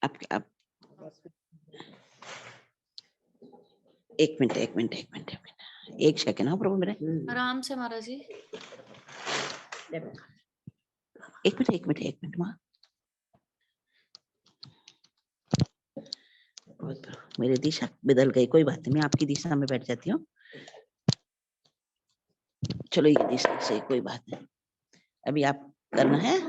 आप एक मिनट एक सेकंड। हाँ प्रभु मेरे आराम से महाराज जी। एक मिनट माँ। मेरी दिशा बदल गई, कोई बात नहीं, मैं आपकी दिशा में बैठ जाती हूँ। चलो ये दिशा से कोई बात नहीं, अभी आप करना है।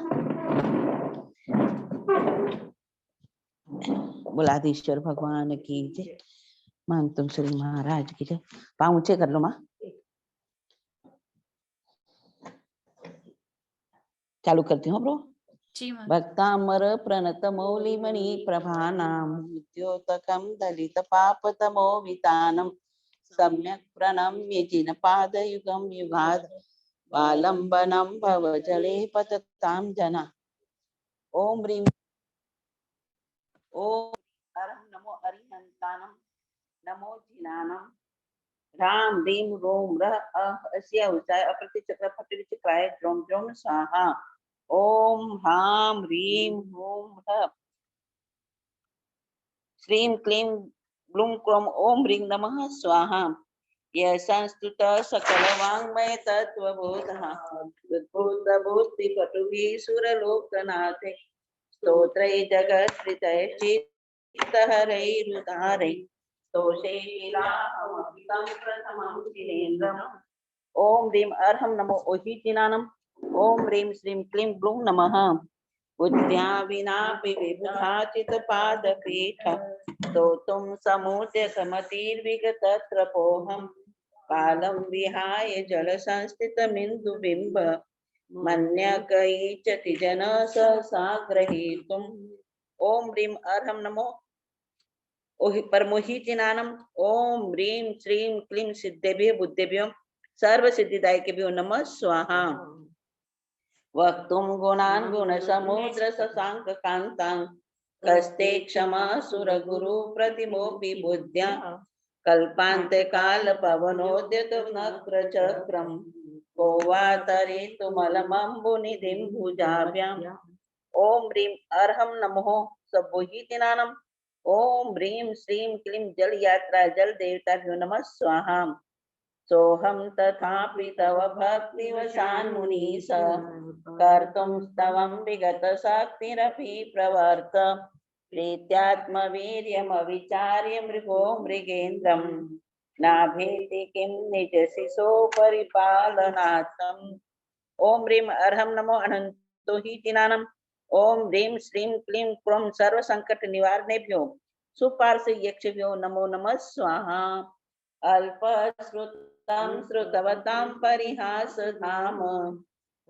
बुलाधीश्वर भगवान की जय, मान तुम श्री महाराज की जय। पाँव ऊंचे कर लो माँ। चालू करती हूँ प्रभु। भक्तामर प्रणत मौलिमणि प्रभानाम द्योतकम दलित पापतमो वितानम सम्यक प्रणम्य जिन पादयुगम युगाद वालंबनम भवजले पतताम जना। ओम ह्रीं ओम अरहं नमो अरिहंतानम नमो जिनानम राम रीम रोम रह अस्या उचाय अप्रति चक्र फटित चक्राय द्रोम द्रोम स्वाहा। ओम हाम ह्रीं ओम रह श्रीं क्लीं ब्लूं क्रोम ओम ह्रीं नमः स्वाहा। यह संस्तुत सकल वाङ्मय तत्वबोधः बुद्धि पटुभि सुरलोकनाथे स्तोत्रै जगत्प्रीतये चित्तहरैरुदारै स्तोषे लीलाममृतं प्रथमं जिनेन्द्रम्। ओम ह्रीं अर्हं नमो ओहितिनानम् ओम ह्रीं श्रीं क्लीं ब्लूं नमः। बुद्ध्या विनापि विबुधाचित पादपीठ स्तोतुं समुद्य समतिर्विगतत्रपोऽहम् कालं विहाय जलसंस्थितमिन्दुबिम्ब मन्यकैचति जन सहसा ग्रहीतुम्। ओम ह्रीं अर्हं नमो परमोहितिनानम् ओम ह्रीं श्रीं क्लीं सिद्धेभ्यो बुद्धेभ्यो सर्वसिद्धिदायकेभ्यो नमः स्वाहा। वक्तुं गुणान् गुणसमुद्र शशांक कान्तां कस्ते क्षमा सुरगुरु प्रतिमोऽपि बुद्ध्या कल्पान्ते काल पवनोद्यत नक्रचक्रम् को वा तरेतुमलमम्बुनिधिं भुजाभ्याम्। ओम ह्रीं अर्हं नमो सबोहितिनानम् ओम ह्रीं श्रीं क्लीं जल यात्रा जल देवताभ्यो नमः स्वाहा। सोहम तथापि तव भक्तिवशान्मुनीश कर्तुं स्तवं विगत शक्तिरपि प्रवर्त प्रीत्यात्मवीर्यमविचार्य मृगो मृगेन्द्रं नाभेति किं निजशिशो परिपालनार्थम्। ओम ह्रीं अर्हं नमो अनन्तोहितिनानम् ओम ह्रीं श्रीं क्लीं क्रों सर्वसंकट निवारणेभ्यो सुपार्श यक्षभ्यो नमो नमः स्वाहा। अल्पश्रुतं श्रुतवतां परिहासधाम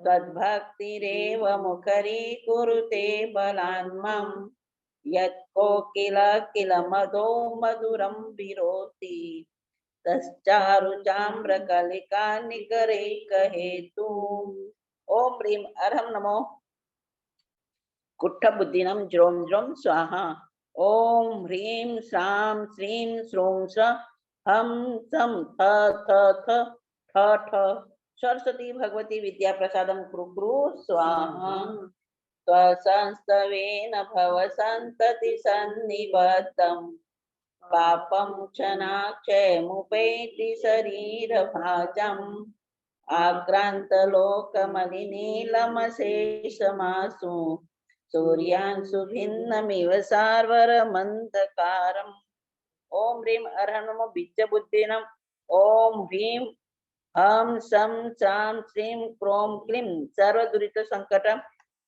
तद्भक्तिरेव मुखरी कुरुते बलान्माम् यत्को किल किल मदो मधुरं विरोति तश्चारुचाम्रकलिका निकरैकहेतु। ओम ह्रीं अर्हं नमो कुट्टबुद्धिनं ज्रों ज्रों स्वाहा। ओम ह्रीं श्रां श्रीं श्रूं श्र हम सम थ थ थ ठ ठ सरस्वती भगवती विद्या प्रसादं कुरु कुरु स्वाहा। स्वसंस्तवेन भव सन्तति सन्निबद्धं पापं क्षणाक्षयमुपैति शरीरभाजम् आक्रान्तलोकमलिनीलमशेषमासु सूर्यांशुभिन्नमिव सार्वरमन्धकारम्। ओम ह्रीं अर्हं नमो बीजबुद्धिनम् ओम ह्रीं हम सम चां श्रीं क्रों क्लीं सर्वदुरित संकट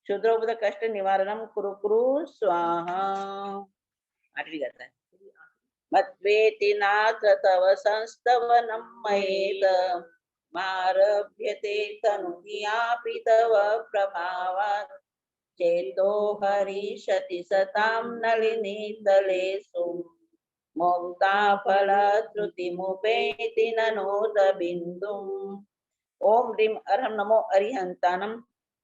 क्षुद्रोपद कष्ट निवारणं कुरु कुरु स्वाहा। आठवीं गाता है। मत्वेति नाथ तव संस्तवनं मयेत मारभ्यते तनुयापि तव प्रभावात् चेतो हरिषति सतां नलिनीतलेषु मोक्ता फलत्रुतिमुपेति ननोद बिन्दुम्। ओम ह्रीं अर्हं नमो अरिहंतानम्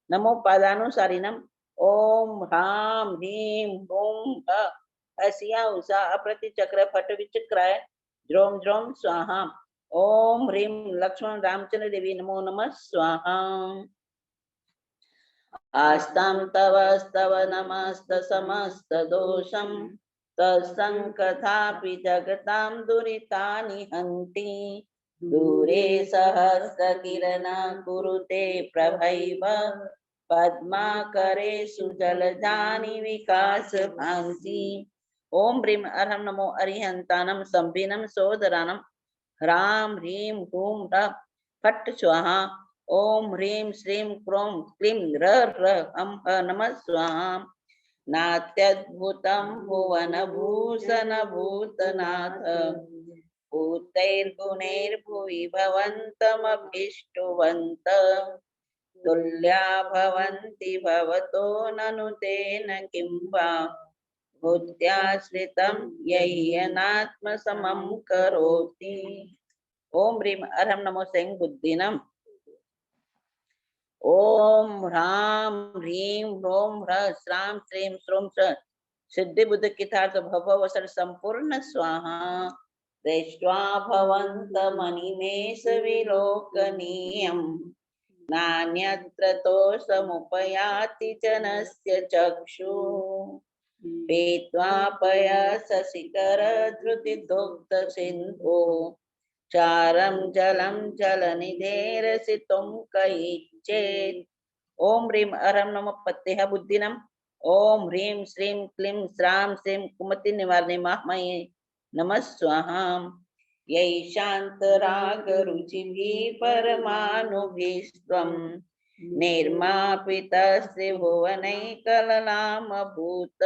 नमो पादानुसारिणम् ओम ह्रां ह्रीं ह्रूं ह अस्या उषा अप्रति चक्र फट विचक्राय द्रोम द्रोम स्वाहा। ओम ह्रीं लक्ष्मण रामचंद्र देवी नमो नमः स्वाहा। आस्तां तवस्तव नमस्त समस्त दोषं तत्सङ्कथापि जगतां दुरितानि हन्ति दूरे सहस्रकिरणा कुरुते प्रभैव पद्माकरेषु जलजानि विकासभान्ति। ओम ह्रीं अर्हं नमो अरिहन्तानं संभिनं सोदरानं ह्रां ह्रीं हूं ह्रः फट् स्वाहा। ओम ह्रीं श्रीं क्रों क्लीं र हं नमः स्वाहा। नात्यद्भुतं भुवनभूषण भूतनाथ भूतैर्गुणैर्भुवि भवन्तमभीष्टवन्त तुल्या भवन्ति भवतो ननु तेन किं वा बुद्ध्याश्रितं यह्यनात्मसमं करोति। ओम ह्रीं अर्हं नमो सें बुद्धिनम् ओम ह्रां ह्रीं ह्रों ह्रः श्रां श्रीं श्रूं च सिद्धि बुद्ध कितार्थ भववसर संपूर्ण स्वाहा। दृष्ट्वा भवन्तमनिमेष विलोकनीयम् नान्यत्र तोषमुपयाति जनस्य चक्षु पीत्वा पयसशिखर धृतिदुग्ध सिन्धु चारं जलं जलनिधेरसितुं कयिच्चेत्। ओम ह्रीं अर्हं नमो पत्तेह बुद्धिनम् ओम ह्रीं श्रीं क्लीं श्रां श्रीं कुमति निवारणे महामये नमः स्वाहा। यै शान्तरागरुचिभिः परमाणुभिस्त्वं निर्मापितस्त्रिभुवनैकललामभूत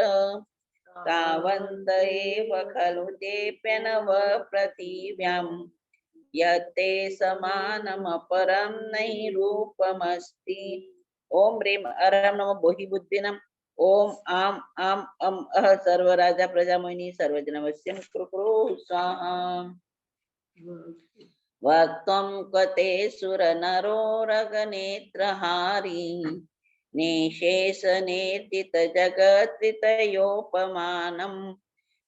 तावन्त एव खलु तेऽप्यनव पृथिव्यां यत्ते समानमपरं नहि रूपमस्ति। ओम ह्रीं अर्हं नमो बोहि बुद्धिनम् ओम आम आम अम अह सर्वराजा प्रजामोहिनी सर्वजनवश्यं कुरु स्वाहा। वक्त्वं कते सुरनरोरगनेत्रहारी निशेषनेर्जितजगत्त्रितयोपमानं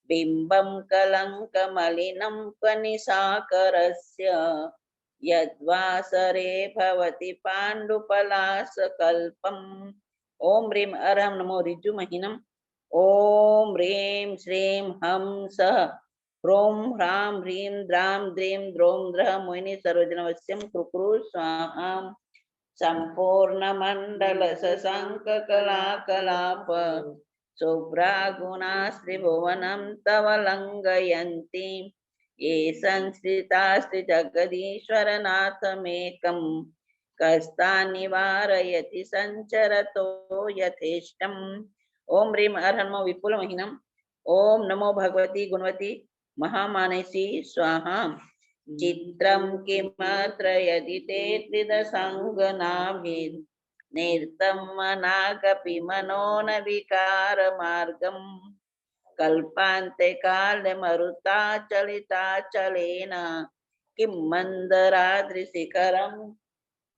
बिम्बं कलङ्कमलिनं कनिशाकरस्य यद्वासरे भवति पाण्डुपलाशकल्पम्। ओम ह्रीं अर्हं नमो ऋजुमहिनम् ओम ह्रीं श्रीं हं सः ह्रों ह्रां ह्रीं द्रां द्रीं द्रौं द्रः मोहिनी सर्वजनवश्यं कुरु स्वाहा। सम्पूर्णमण्डल शशाङ्ककलाकलाप शुभ्रागुणास्त्रिभुवनं तव लङ्घयन्ति ये संश्रितास्ति जगदीश्वरनाथमेकं कस्तान् निवारयति सञ्चरतो यथेष्टम्। ओम ह्रीं अर्हं नमो विपुलमहिनम् ओम नमो भगवती गुणवती महामानसी स्वाहा। चित्रं किमत्र यदि ते त्रिदशाङ्गनाभिर् निर्तं मनागपि मनो न विकारमार्गं कल्पान्ते काले मरुताचलिताचलेन किं मन्दराद्रिशिखरं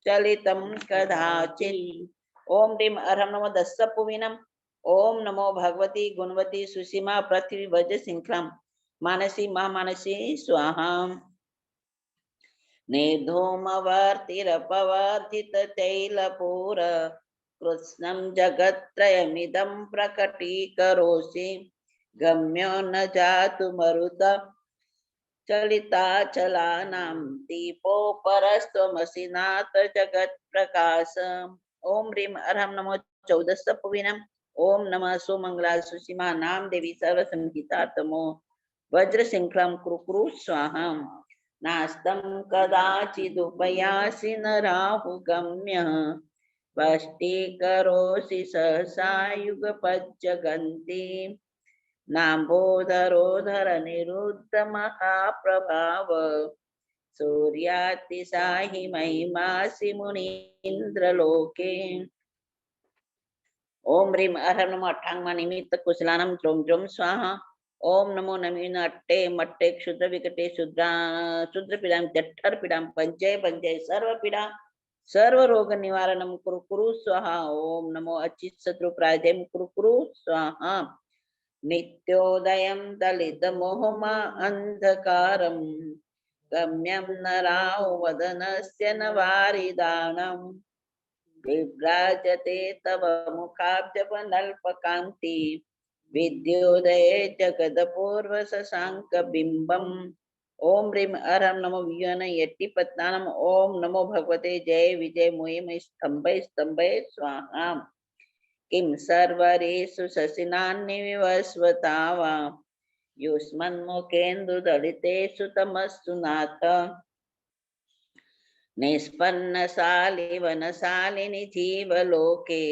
चलितं कदाचित्। ओम ह्रीं अर्हं नमो दस्सपुविनम् ओम नमो भगवती गुणवती सुसीमा पृथ्वी वज श्रृंखलां मानसी महामानसी स्वाहा। निर्धूमवर्तिरपवर्तित तैलपूर कृत्स्नं जगत्त्रयमिदं प्रकटीकरोषि गम्यो न जातु मरुत चलिताचलानां दीपोपरस्त्वमसि नाथ जगत्प्रकाश। ओम ह्रीं अर्हं नमो चौदस्सपुविनम् ओम नमः सुमंगला सुसीमा नाम देवी सर्वसंहितातमो वज्र श्रृंखलां कुरु स्वाहा। नास्तं कदाचिदुपयासि न राहुगम्यः वष्टीकरोषि सहसा युगपज्जगन्ति नाम्बोधरोधर निरुद्ध महाप्रभाव सूर्यातिशाहि महिमासि मुनीन्द्रलोके। ओम ह्रीं अर्हं नमो अट्टांगमा निमित्त कुशलानं द्रौं द्रौं स्वाहा। ओम नमो नमीन अट्टे मट्टे क्षुद्र विकटे क्षुद्र पीड़ां जठर पीड़ां पंचय पंचय सर्व पीड़ा सर्व रोग निवारणं कुरु स्वाहा। ओम नमो अच्युत शत्रु प्राजयं कुरु स्वाहा। नित्योदयं दलित मोहमा अंधकारं गम्यं न राहु वदनस्य न वारिदानम् विभ्राजते तव मुखाब्जवनल्पकान्ति विद्योदये जगदपूर्व शशाङ्कबिम्बम्। ओम ह्रीं अरहं नमो व्युनयट्टिपत्नानम्। ओम नमो भगवते जय विजय मोहिम स्तंभे स्तंभे स्वाहा। किं सर्वरेषु शशिनान्यविवस्वता वा युष्मन्मुखेन्दुदलितेषु तमस्तु नाथ। निष्पन्नशालिवनशालिनि जीवलोके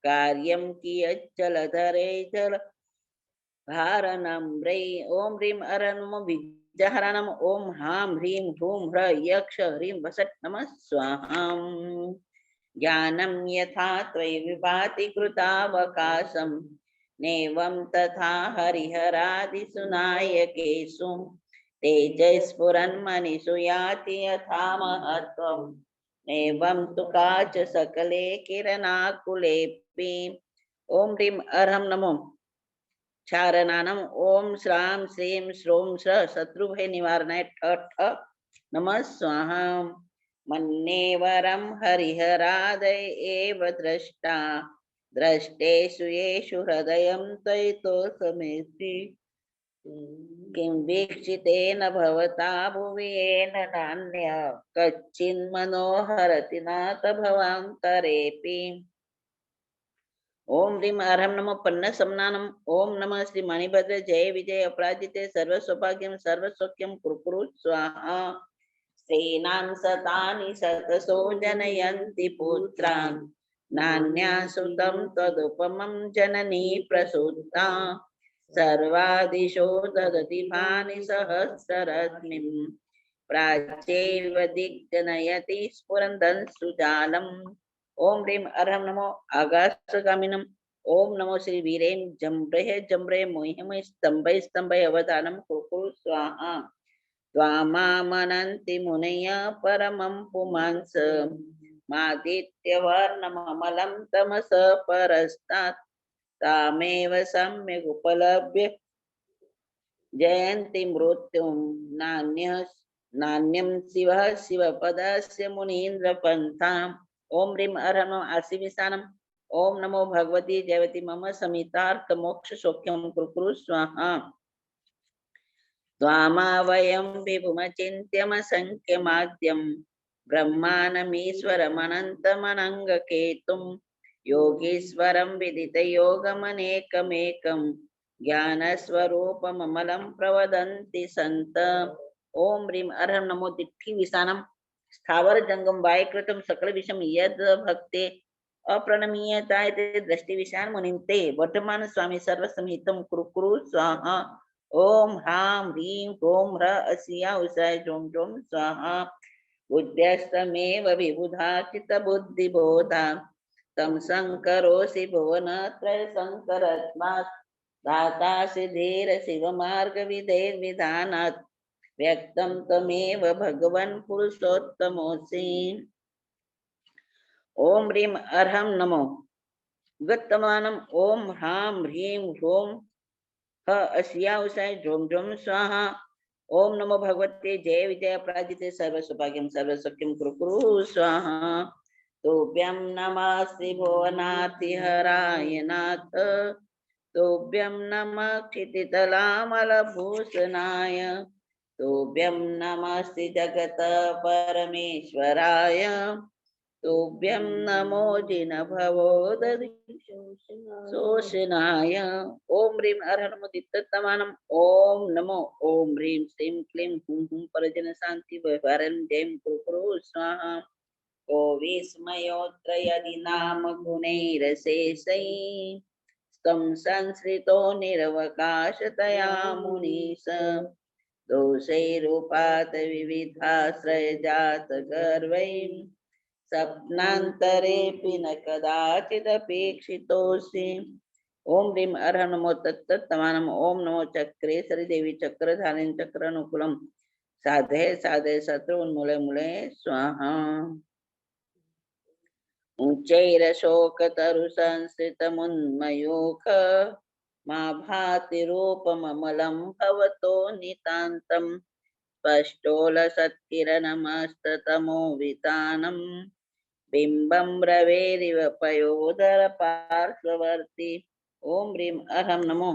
कार्यं कियच्चलधरे जल भारणम्रे। ओम ह्रीं अरहं विद्याहरणम्। ओम हां ह्रीं ह्रूं ह्र यक्ष ह्रीं वसट् नमः स्वाहा। ज्ञानं यथा त्वयि विभाति कृतावकाशं नेवं तथा हरिहरादिषु नायकेषु तेजस्फुरन्मनिषु याति यथा महत्त्वम् एवं तु काच सकले किरणाकुलेऽपि। ओम ह्रीं अरहं नमो चारणानम्। ओम श्रां श्रीं श्रों श्र शत्रुभय निवारणाय ठ ठ नमः स्वाहा। मन्येवरं हरिहरादय एव द्रष्टा द्रष्टेषु येषु हृदयं त्वयितोषमेति। किं वीक्षितेन भवता भुवि येन नान्यः कच्चिन्मनोहरति नाथ भवान्तरेऽपि। ओम ह्रीं अरहं नमो पन्नसम्नानम्। ओम नमः श्री मणिभद्र जय विजय अपराजिते सर्वसौभाग्यं सर्वसौख्यं कुरु स्वाहा। स्त्रीणां शतानि शतशो जनयन्ति पुत्रान् नान्यासुतं तदुपमं जननी प्रसूता। सर्वादिशो ददति भानि सहस्ररश्मिं प्राच्यैव दिग्जनयति स्फुरन्दं सुजालम्। ओम ह्रीं अरहं नमो आकाशगामिनम्। ओम नमो श्री वीरें जम्भे मोहिम स्तंभे स्तंभे अवधानं कुरु स्वाहा। त्वामामनन्ति मुनय परमं पुमांस मादित्यवर्णममलं तमस परस्तात् तामेव सम्यगुपलभ्य जयन्ति मृत्युं नान्यं शिवः शिवपदस्य मुनीन्द्रपन्थाम्। ओम ह्रीं अरहं आशीविशानम्। ओम नमो भगवती जयवती मम समितार्थ मोक्ष सौख्यं कुरु स्वाहा। त्वामावयं विभुमचिन्त्यमसङ्ख्यमाद्यं ब्रह्मानमीश्वरमनन्तमनङ्गकेतुं योगीश्वरं विदितयोगमनेकमेकं ज्ञानस्वरूपममलं प्रवदन्ति सन्त। ओम ह्रीं अरहं नमो दिट्ठिविशानं स्थावर जंगम वायकृतं सकल विषम यद भक्ते अप्रणमीयता इति दृष्टिविशान मुनिन्ते वर्तमान स्वामी सर्वसमितं कुरु स्वाहा। ओम हां ह्रीं ह्रों ह्र अस्या उषाय जों जों स्वाहा। बुद्ध्यस्तमेव विबुधा चित्तबुद्धिबोधा तं शङ्करोऽसि भुवनत्रय शङ्करत्मात् दातासि धीर शिवमार्गविधेर्विधानात् व्यक्तं त्वमेव भगवन् पुरुषोत्तमोऽसि। ओम ह्रीं अरहं नमो गतमानम्। ओम हां ह्रीं ह्रों ह अस्या उषाय जों जों स्वाहा। ओम नमो भगवते जय विजय अपराजिते सर्वसौभाग्यं सर्वसौख्यं कुरु स्वाहा। तुभ्यं नमः श्री भुवनातिहराय नाथ तुभ्यं नमः क्षितितलामलभूषणाय तुभ्यं नमः श्री जगत परमेश्वराय तुभ्यं नमो जिनभवोदधिशोषणाय। ओम ह्रीं अरहं दित्तमानम्। ओम नमो ओम ह्रीं श्रीं क्लीं हुं हुं परजन शांति व्यवहारं जयं कुरु स्वाहा। ओ विस्मयोऽत्र यदि नाम गुणैरशेषैः तं संश्रितो निरवकाशतया मुनीश दोषैरूपात् विविधाश्रयजात गर्वैः स्वप्नान्तरेऽपि न कदाचिदपेक्षितोऽसि। ओम ह्रीं अरहं नमो तत्तमानम्। ओम नमो चक्रेश्वरी देवी चक्रधारिणी चक्रानुकूलं साधे साधे शत्रुन्मूले स्वाहा। उच्चैरशोकतरुसंश्रितमुन्मयूख मा भाति रूपममलं भवतो नितान्तं स्पष्टोलसत्किरणमस्ततमो वितानम् बिंबं ब्रवेरिव पयोदर पार्श्ववर्ती। ओम ह्रीं अरहं नमो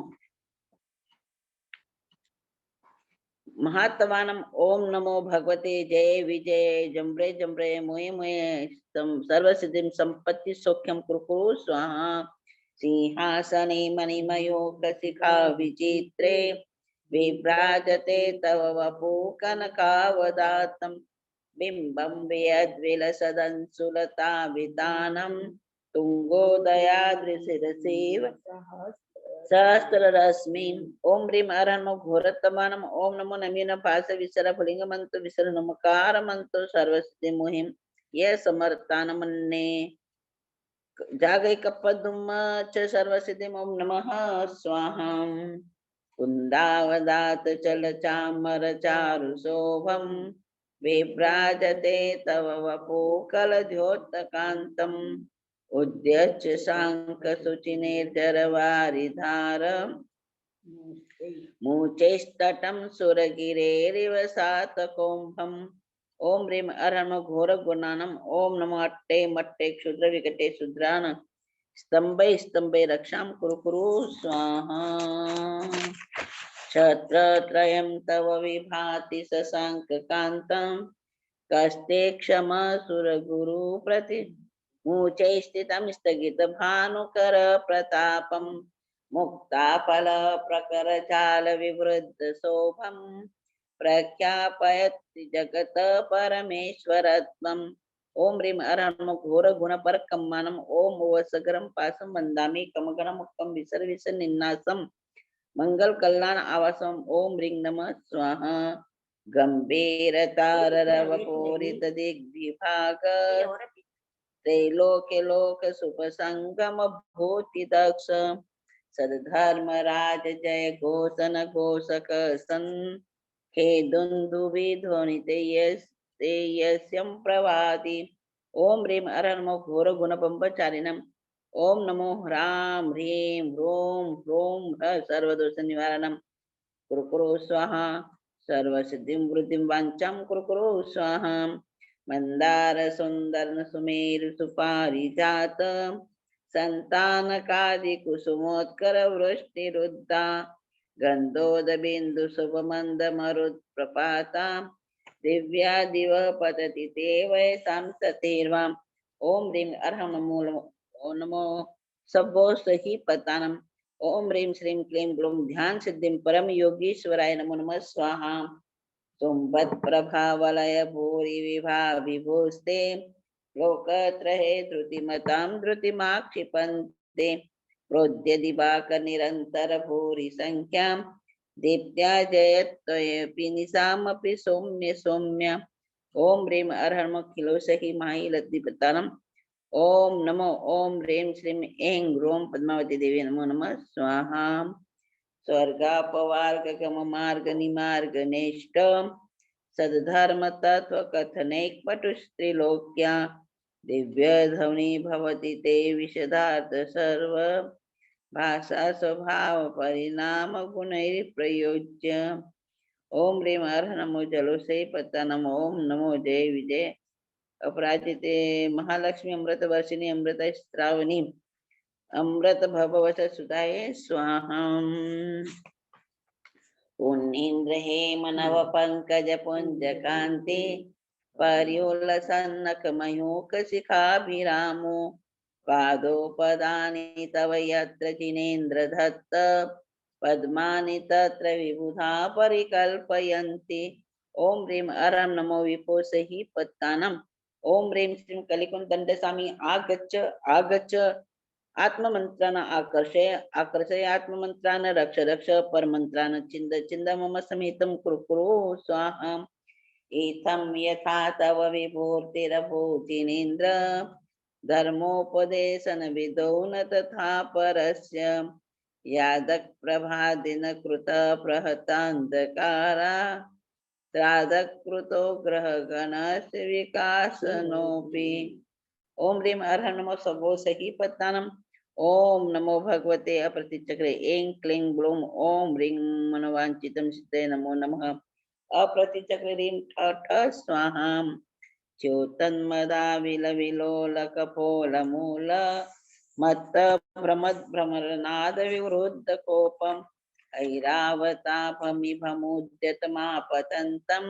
महात्मानम। ओम नमो भगवते जय विजय जम्रे जम्रे मुये मुये सर्वसिद्धिं संपत्ति सौख्यं कुरु कुरु स्वाहा। सिंहासने मणिमयो कशिखा विचित्रे विभ्राजते तव वपु कनकावदातं। बिम्बं वियद्विलसदंसुलता वितानं तुङ्गोदयाद्रिशिरसेव सहस्ररश्मि। ओम ह्रीं अरहं घोरतमानम। ओम नमो नमीन भास विसर फलिंग मंत्र विसर नमकार मंत्र सर्वसिद्धि मुहिम ये समर्तानमन्ने जागै कपदुम च सर्वसिद्धि ओम नमः स्वाहा। कुन्दावदात चल चामर चारु शोभम विभ्राजते तव वपु कलध्योतकान्तम्। उद्यच्च शांक शुचि निर्जरवारिधार मुचैस्तटं सुरगिरेरिव सातकोम्भम्। ओम ह्रीं अरहं घोर गुणानम। ओम नमो अट्टे मट्टे क्षुद्र विकटे शूद्रान स्तंभे स्तंभे रक्षां कुरु कुरु स्वाहा। छत्रत्रयं तव विभाति शशाङ्ककान्तं कस्ते क्षमा सुरगुरु प्रति मुचैस्थितं स्थगितभानुकर प्रतापम्। मुक्ताफल प्रकर जाल विवृद्ध शोभम प्रख्यापयति जगत परमेश्वरत्वम्। ओम ह्रीं अरहं घोर गुण पर कम्मानम। ओम वसगरम पासम वंदामि कमगणम मुक्तम विसर विसर निन्नासम मंगल कल्याण आवासम। ओम ह्रीं नमः स्वाहा। गंभीर ताररव पूरित दिग्विभाग त्रैलोक्य लोक सुख संगम भूति दक्ष सद्धर्मराज जय घोषण घोषक सन हे दुन्दुभि ध्वनिते यस्यं प्रवादि। ओम ह्रीं अरहं घोर गुण पंपचारिणम। ओम नमो ह्रां ह्रीं ह्रूं ह्रूं सर्वदोष निवारणम कुरु कुरु स्वाहा। सर्वसिद्धिं वृद्धिं वाञ्छां कुरु कुरु स्वाहा। मंदार सुंदर सुमेरु सुपारिजात संतानकादि कुसुमोत्कर वृष्टिरुद्धा गंधोद बिंदु शुभमंद मरुत् प्रपाता दिव्या दिव पतति ते वयसां सतीर्वाम्। ओम ह्रीं अरहं नमो सभो सही पतानम। ओम ह्रीं श्रीं क्लीं ग्लूं ध्यान सिद्धिं परम योगीश्वराय नमो नमः स्वाहा। तुम्बत् प्रभावलय भूरि विभा विभूस्ते लोकत्रये धृतिमतां धृतिमाक्षिपन्ते प्रोद्य दिवाक निरन्तर भूरि संख्यां दीप्त्या जयत्वयपि निशामपि सौम्य सौम्य। ओम ह्रीं अरहं किलो सही माही लद्दिपतानम। ओम नमो ओम ह्रीं श्रीं ऐं ह्रूं पद्मावती देवी नमो नमः स्वाहा। स्वर्गापवार्ग गम मार्ग निमार्ग नेष्ट सद्धर्म तत्व कथनैक पटुस्त्रिलोक्या दिव्य ध्वनि भवति ते विशदार्थ सर्व भाषा स्वभाव परिणाम गुणैर्प्रयोज्य। ओम ह्रीं अरहं नमो जलोसे पत्ता नमो ओम नमो जय विजय अपराजिते महालक्ष्मी अमृत वर्षिणी अमृत श्रावणी अमृत भववश सुधाये स्वाहा। पुण्येन्द्र हेमनव पंकज पुंज कांति पर्योलसन्नक मयूख शिखाभिरामो पादोपदानि तव यत्र जिनेन्द्र दत्त पद्मानि तत्र विबुधा परिकल्पयन्ति। ओम ह्रीं अरहं नमो विपोसहि पत्तानम्। ओम ह्रीं श्रीं कलिकुं दण्डसामि आगच्छ आगच्छ आत्ममंत्रान आकर्षय आकर्षय आत्ममंत्रान रक्ष रक्ष परमंत्रान चिन्द चिन्द मम समेतं कुरु कुरु स्वाहा। इत्थं यथा तव विभूतिरभूतिनेन्द्र धर्मोपदेशन विदो न तथा परस्य यादक प्रभादिन कृत प्रहतान्धकारा त्रादक कृतो ग्रह गणस्य विकासनोऽपि। ओम ह्रीं अरहं नमो सभो सही पत्तानम। ओम नमो भगवते अप्रतिचक्रे ऐं क्लीं ग्लूं ओम ह्रीं मनोवांछितं सिद्धये नमो नमः। अप्रतिचक्रे ह्रीं ठ ठ स्वाहा। च्योतन्मदा विलविलोलकपोलमूल मत्त भ्रमद्भ्रमरनाद विवृद्ध कोपम ऐरावतापमिभमुद्यतमापतन्तं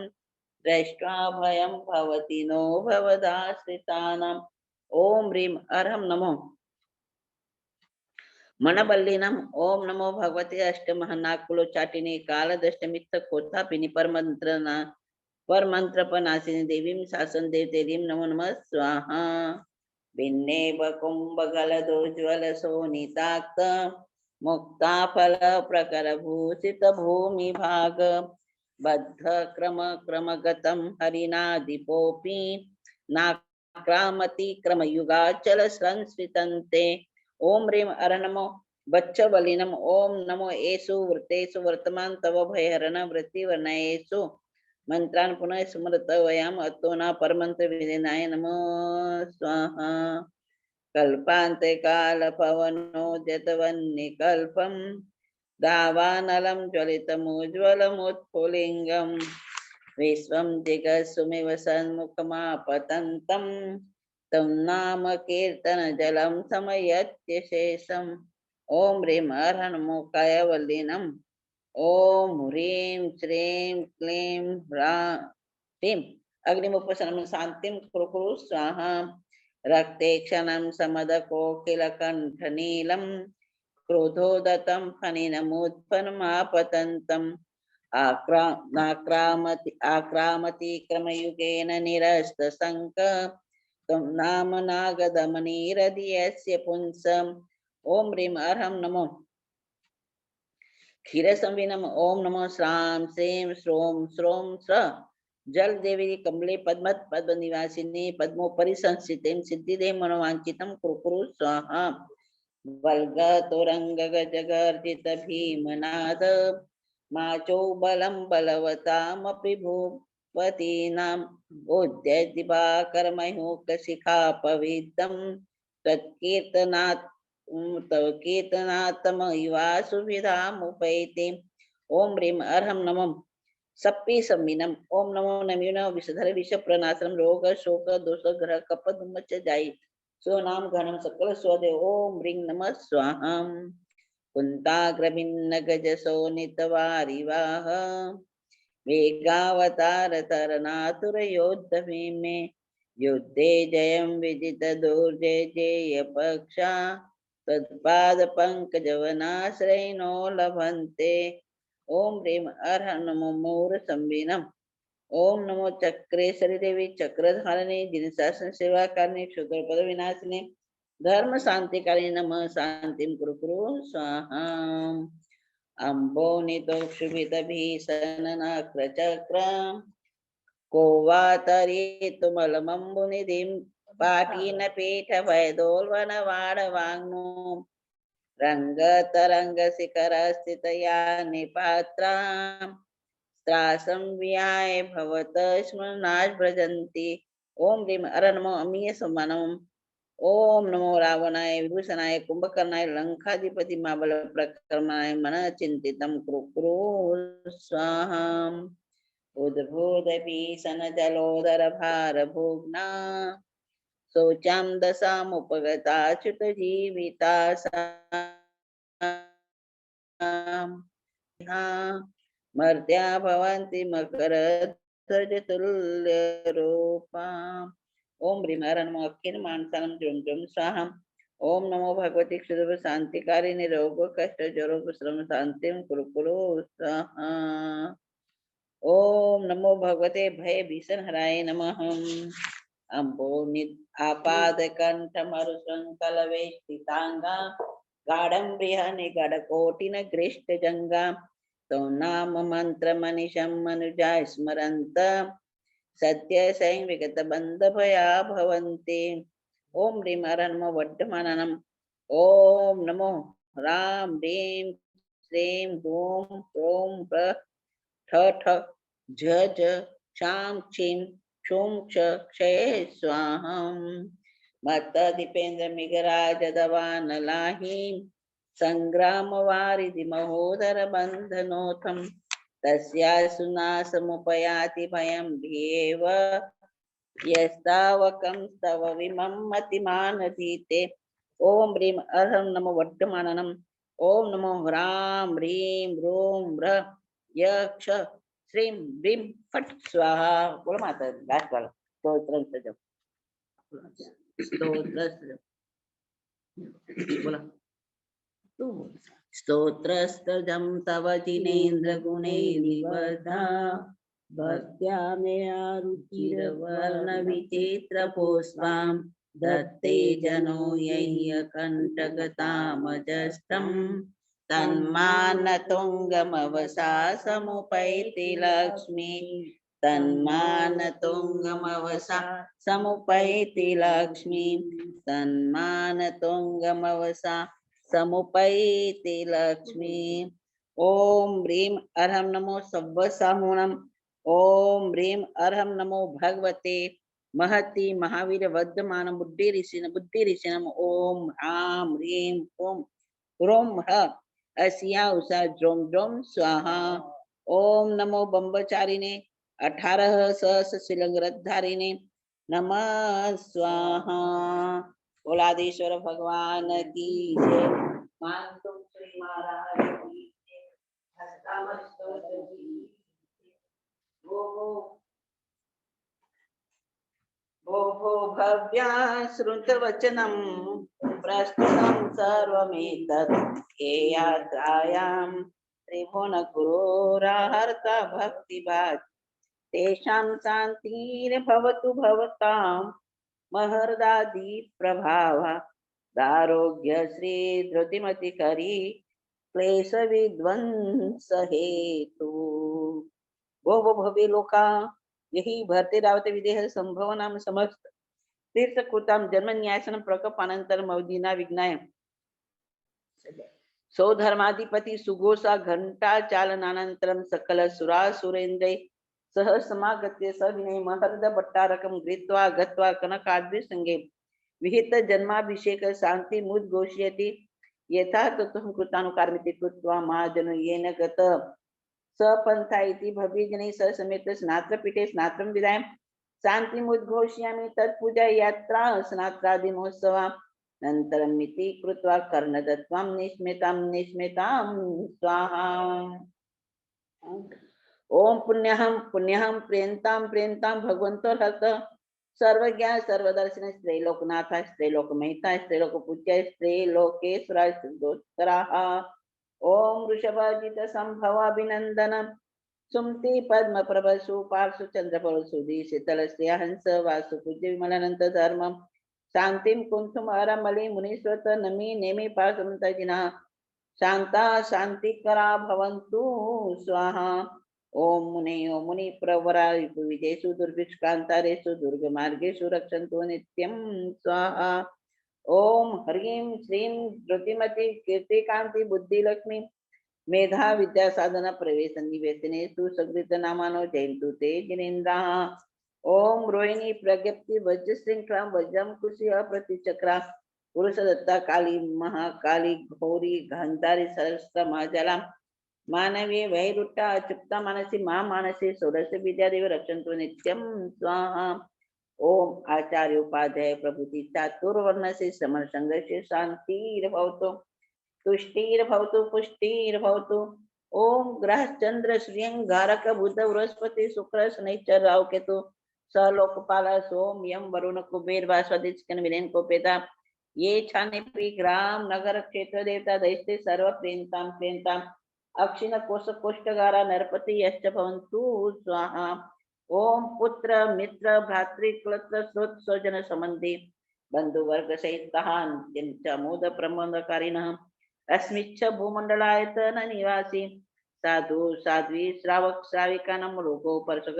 दृष्ट्वा भयं भवति नो भवदाश्रितानाम्। ओम ह्रीं अर्हं नमो मनबल्लिनम। ओम नमो भगवते अष्टमहानाकुलोच्चाटिने कालदष्टमित्त कोत्थापिनि परमंत्रपनाशिनी देवीं शासन देवतेरीं नमो नमः स्वाहा। भिन्ने बकुंभगलदोज्ज्वल शोणिताक्त मुक्ताफल प्रकर भूषित भूमि भाग बद्ध क्रम क्रमगतं हरिनादिपोपि नाक्रामति क्रमयुगाचल संस्कृतन्ते। ओम ह्रीं अर नमो बच्च बलिनम। ओम नमो एषु वृत्तेषु वर्तमान तव भयहरण वृत्तिवर्णयेषु मंत्रान् पुनः स्मृत वयम् अतो न परमंत्र विदेनाय नमो स्वाहा। कल्पान्ते काल पवनो जतवन्निकल्पं दावानलं ज्वलितमुज्ज्वलमुत्फुल्लिङ्गं विश्वं दिगस्सुमिव सन्मुखमापतन्तं तं नाम कीर्तनजलं समयत्य शेषम्। ओम ह्रीं अर्हं नमो कायवल्लिनम्। ओम ह्रीं श्रीं क्लीं ह्रीं अग्निमुपशमनं शान्तिं कुरु कुरु स्वाहा। रक्ते क्षणं समदकोकिलकण्ठनीलं क्रोधोदतं फणिनमुत्पन्नमापतन्तम् आक्रामति क्रमयुगेन निरस्तशङ्क तं नाम नागदमनीरदियस्य पुंसम्। ओम ह्रीं अर्हं नमो क्षीरसंविनम। ओम नमो श्रां श्रीं श्रों श्रों स्र जल देवी कमले पद्मत पद्म निवासिनी पद्मोपरि संस्थितिं सिद्धिदे मनोवांचितं कुरु कुरु स्वाहा। वल्ग तुरंग गजगर्जित भीमनाद माचो बलं बलवतामपि भूपतीनाम् उद्यत दिवाकर मयूख शिखा पवित्रं तत्कीर्तनात् तव कीर्तनात्मयुवासुविधामुपैति। ओम ह्रीं अर्हं नमो सप्पी सम्मीनम। ओम नमो नम्यून विषधर विष प्रणाशनम रोग शोक दोष ग्रह कप धुमच जाई सो नाम घनम सकल स्वदे। ओम ह्रीं नमः स्वाहा। कुंताग्रभिन्न गज सोनितवारिवाह वेगावतार तरनातुर योद्ध भीमे युद्धे जयं विजित दुर्जय जय पक्षा तत्पाद पंकजवनाश्रयिनो लभन्ते। ओम ह्रीं अर्हं नमो मूर संविनम। ओम नमो चक्रेश्वरी देवी चक्रधारिणी जिनशासन सेवा करने क्षुद्र पद विनाशिनी धर्म शांतिकारी नमः शांतिं कुरु कुरु स्वाहा। अम्बो नितोक्षुभित भीषण नक्रचक्र को वा तरेतुमलमम्बुनिधिं पाटीन पीठ भयदोल्वन वाडवाङ्मो रंगतरंग शिखर स्थितया निपात्रा त्रासं व्याय भवत स्मरणाय भ्रजन्ति। ओम ह्रीं अर नमो अमीय सम्मानम। ओम नमो रावणाय विभूषणाय कुंभकर्णाय लंकाधिपति महाबल प्रक्रमाय मन चिंतितं कुरु कुरु स्वाहा। उद्भूत भीषण जलोदर भार भुग्ना शोचां दशामुपगता च्युत जीविता मर्त्या भवन्ति मकरध्वजतुल्यरूपा। ओम ह्रीं हर नमो अखिल मानसानं जुं जुं स्वाहा। ओम नमो भगवती क्षुद्र शांतिकारिणी रोग कष्ट जरोग श्रम शांतिं कुरु कुरु स्वाहा। ओम नमो भगवते भय भीषण हराय नमः। अम्बो आपाद कंठ मरुसंकल वेष्टितांगा गाढ़ं बृहनि गढ़कोटिन गृष्ट जंगा तो नाम मंत्र मनिषं मनुजा स्मरन्त सत्य सैं विगत बंध भया भवन्ति। ओम ह्रीं हर नमो वर्धमाननम। ओम नमो राम ह्रीं श्रीं हूं ह्रों ठ ठ झ झ क्षां क्षीं क्षुं क्ष क्षये स्वाहम्। मत्त दीपेन्द्र मिगराज दवान लाही संग्राम वारिधि महोदर बंधनोथम तस्या सुनासमुपयाति भयं भीव यस्तावकं स्तव विमं मतिमानधीते। ओम ह्रीं अहं नमो वर्धमाननम्। ओम नमो ह्रां ह्रीं ह्रूं ह्र यक्ष श्रीं ह्रीं फट् स्वाहा। बोलो माता लास्ट वाला स्तोत्र सजो स्तोत्र सजो बोला तू स्तोत्रस्तजं तव जिनेन्द्र गुणैर्निबद्धा भक्त्या मया रुचिरवर्ण विचित्र पुष्पां दत्ते जनो यह्यकण्टकतामजष्टं तन्मानतुङ्गमवसा समुपैति लक्ष्मी तन्मानतुङ्गमवसा समुपैति लक्ष्मी तन्मानतुङ्गमवसा समुपैति लक्ष्मी। ओम ह्रीं अर्हं नमो सव्वसाहुणम्। ओम ह्रीं अर्हं नमो भगवते महति महावीर वर्धमान बुद्धि ऋषिणम्। ओम ह्रां ह्रीं ओम ह्रों ह अस्या उषा द्रों द्रों स्वाहा। ओम नमो बम्बचारिणे 18 सहस शिलंगरधारिणे नमः स्वाहा। ओलादीश्वर भगवान की जय। मातुम श्री महाराज की जय। हस्तामस्तक की जय। भो भव्या श्रुतवचनं प्रस्तुतं सर्वमेतत् ये यात्रायां त्रिभुवनगुरोराहर्ता भक्तिभाज तेषां शान्तिर्भवतु भवतां महर्दादि प्रभाव दारोग्य श्री धृतिमति करी क्लेश विध्वंस हेतु। वो भव्य लोका यही भरते रावते विदेह संभव नाम समस्त तीर्थ कृताम जन्म न्यासन प्रकपानंतर मौदीना विज्ञाय सौ धर्माधिपति सुघोषा घंटा चालनानंतरम सकल सुरा सुरेंद्र सह समागत्य सविनय महर्द भट्टारकम गृत्वा गत्वा कनकाद्रि संगे विहित जन्माभिषेक शांति मुद्घोषयति यथा तत्त्वं कृतानुकारमिति कृत्वा महाजनो येन गत सपंथा इति भव्यजनैः सह समेत स्नात्रपीठे स्नात्रं विधाय शान्तिमुद्घोषयामि तत्पूजा यात्रा स्नात्रादि महोत्सवा अनन्तरं मिति कृत्वा कर्णदत्वां निस्मितां स्वाहा। ओम पुण्यहं प्रियंतां भगवन्तोऽर्हत सर्वज्ञ सर्वदर्शन त्रैलोकनाथ त्रैलोकमहिता त्रैलोकपूज्य त्रैलोकेश्वराय सिद्धोत्तराः। ओम वृषभाजित संभवाभिनंदन सुमति पद्म प्रभसु पार्श्व चंद्रफल सुधी शीतल हंस वासु पूज्य विमलानंद धर्म शांतिम कुंथुम अरमलि मुनीश्वत नमी नेमि पासमतजिना शांता शांतिकरा भवन्तु स्वाहा। ओम मुनि प्रवरा विदेशु दुर्भिक्ष कांतारेषु दुर्ग मार्गेषु रक्षन्तु नित्यं स्वाहा। ओम ह्रीं श्रीं धृतिमति कीर्तिकांति बुद्धिलक्ष्मी मेधा विद्या साधना प्रवेश निवेशने सुसकृत नामानो जयन्तु ते जिनेन्द्राः। ओम रोहिणी प्रज्ञप्ति वज्र श्रृंखला वज्रम कुशी अप्रतिचक्रा पुरुष दत्ता काली महाकाली घोरी गांधारी सहस्त्र महाजला मानवी वैरुट्टा अचुप्ता मानसी मानसी षोडश विद्यादेव रक्षन्तु नित्यं स्वाहा। ओम आचार्य उपाध्याय प्रभृति चातुर्वर्ण से समर संघर्ष शांतिर्भवतु तुष्टिर्भवतु पुष्टिर्भवतु। ओम ग्रह चंद्र श्रियंगारक बुध बृहस्पति शुक्र शनिचर राहु केतु सलोकपाल सोम यम वरुण कुबेर वास्वदिष्कन विलेन कोपेता ये छाने ग्राम नगर क्षेत्र देवता दैत्य सर्व प्रेंताम अक्षिण कोश कोष्ठगारा नरपति यश्च भवन्तु स्वाहा। ओम पुत्र मित्र भ्रातृ क्लत्र स्रोत स्वजन संबंधी बंधु वर्ग सहित मोद प्रबंधकारिणः अस्मिच्छ भूमंडलायतन निवासी साधु साध्वी श्रावक श्राविकानां रोगोपरसग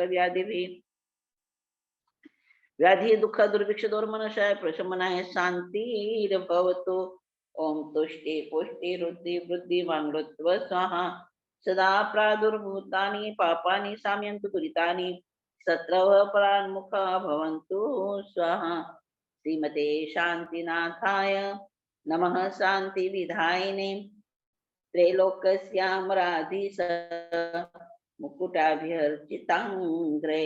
व्याधि दुःख दुर्भिक्ष दोर्मनशाय प्रशमनाय शांतिर्भवतु। ओम तुष्टि पुष्टि रुद्धि वृद्धि वाङ्मृत्व स्वाहा सदा प्रादुर्भूतानि पापानि शाम्यन्तु दुरितानि शत्रवः परान्मुखा भवन्तु स्वाहा। श्रीमते शान्तिनाथाय नमः शांति विधायिने त्रैलोक्यस्यामराधीश मुकुटाभिर्चितांग्रे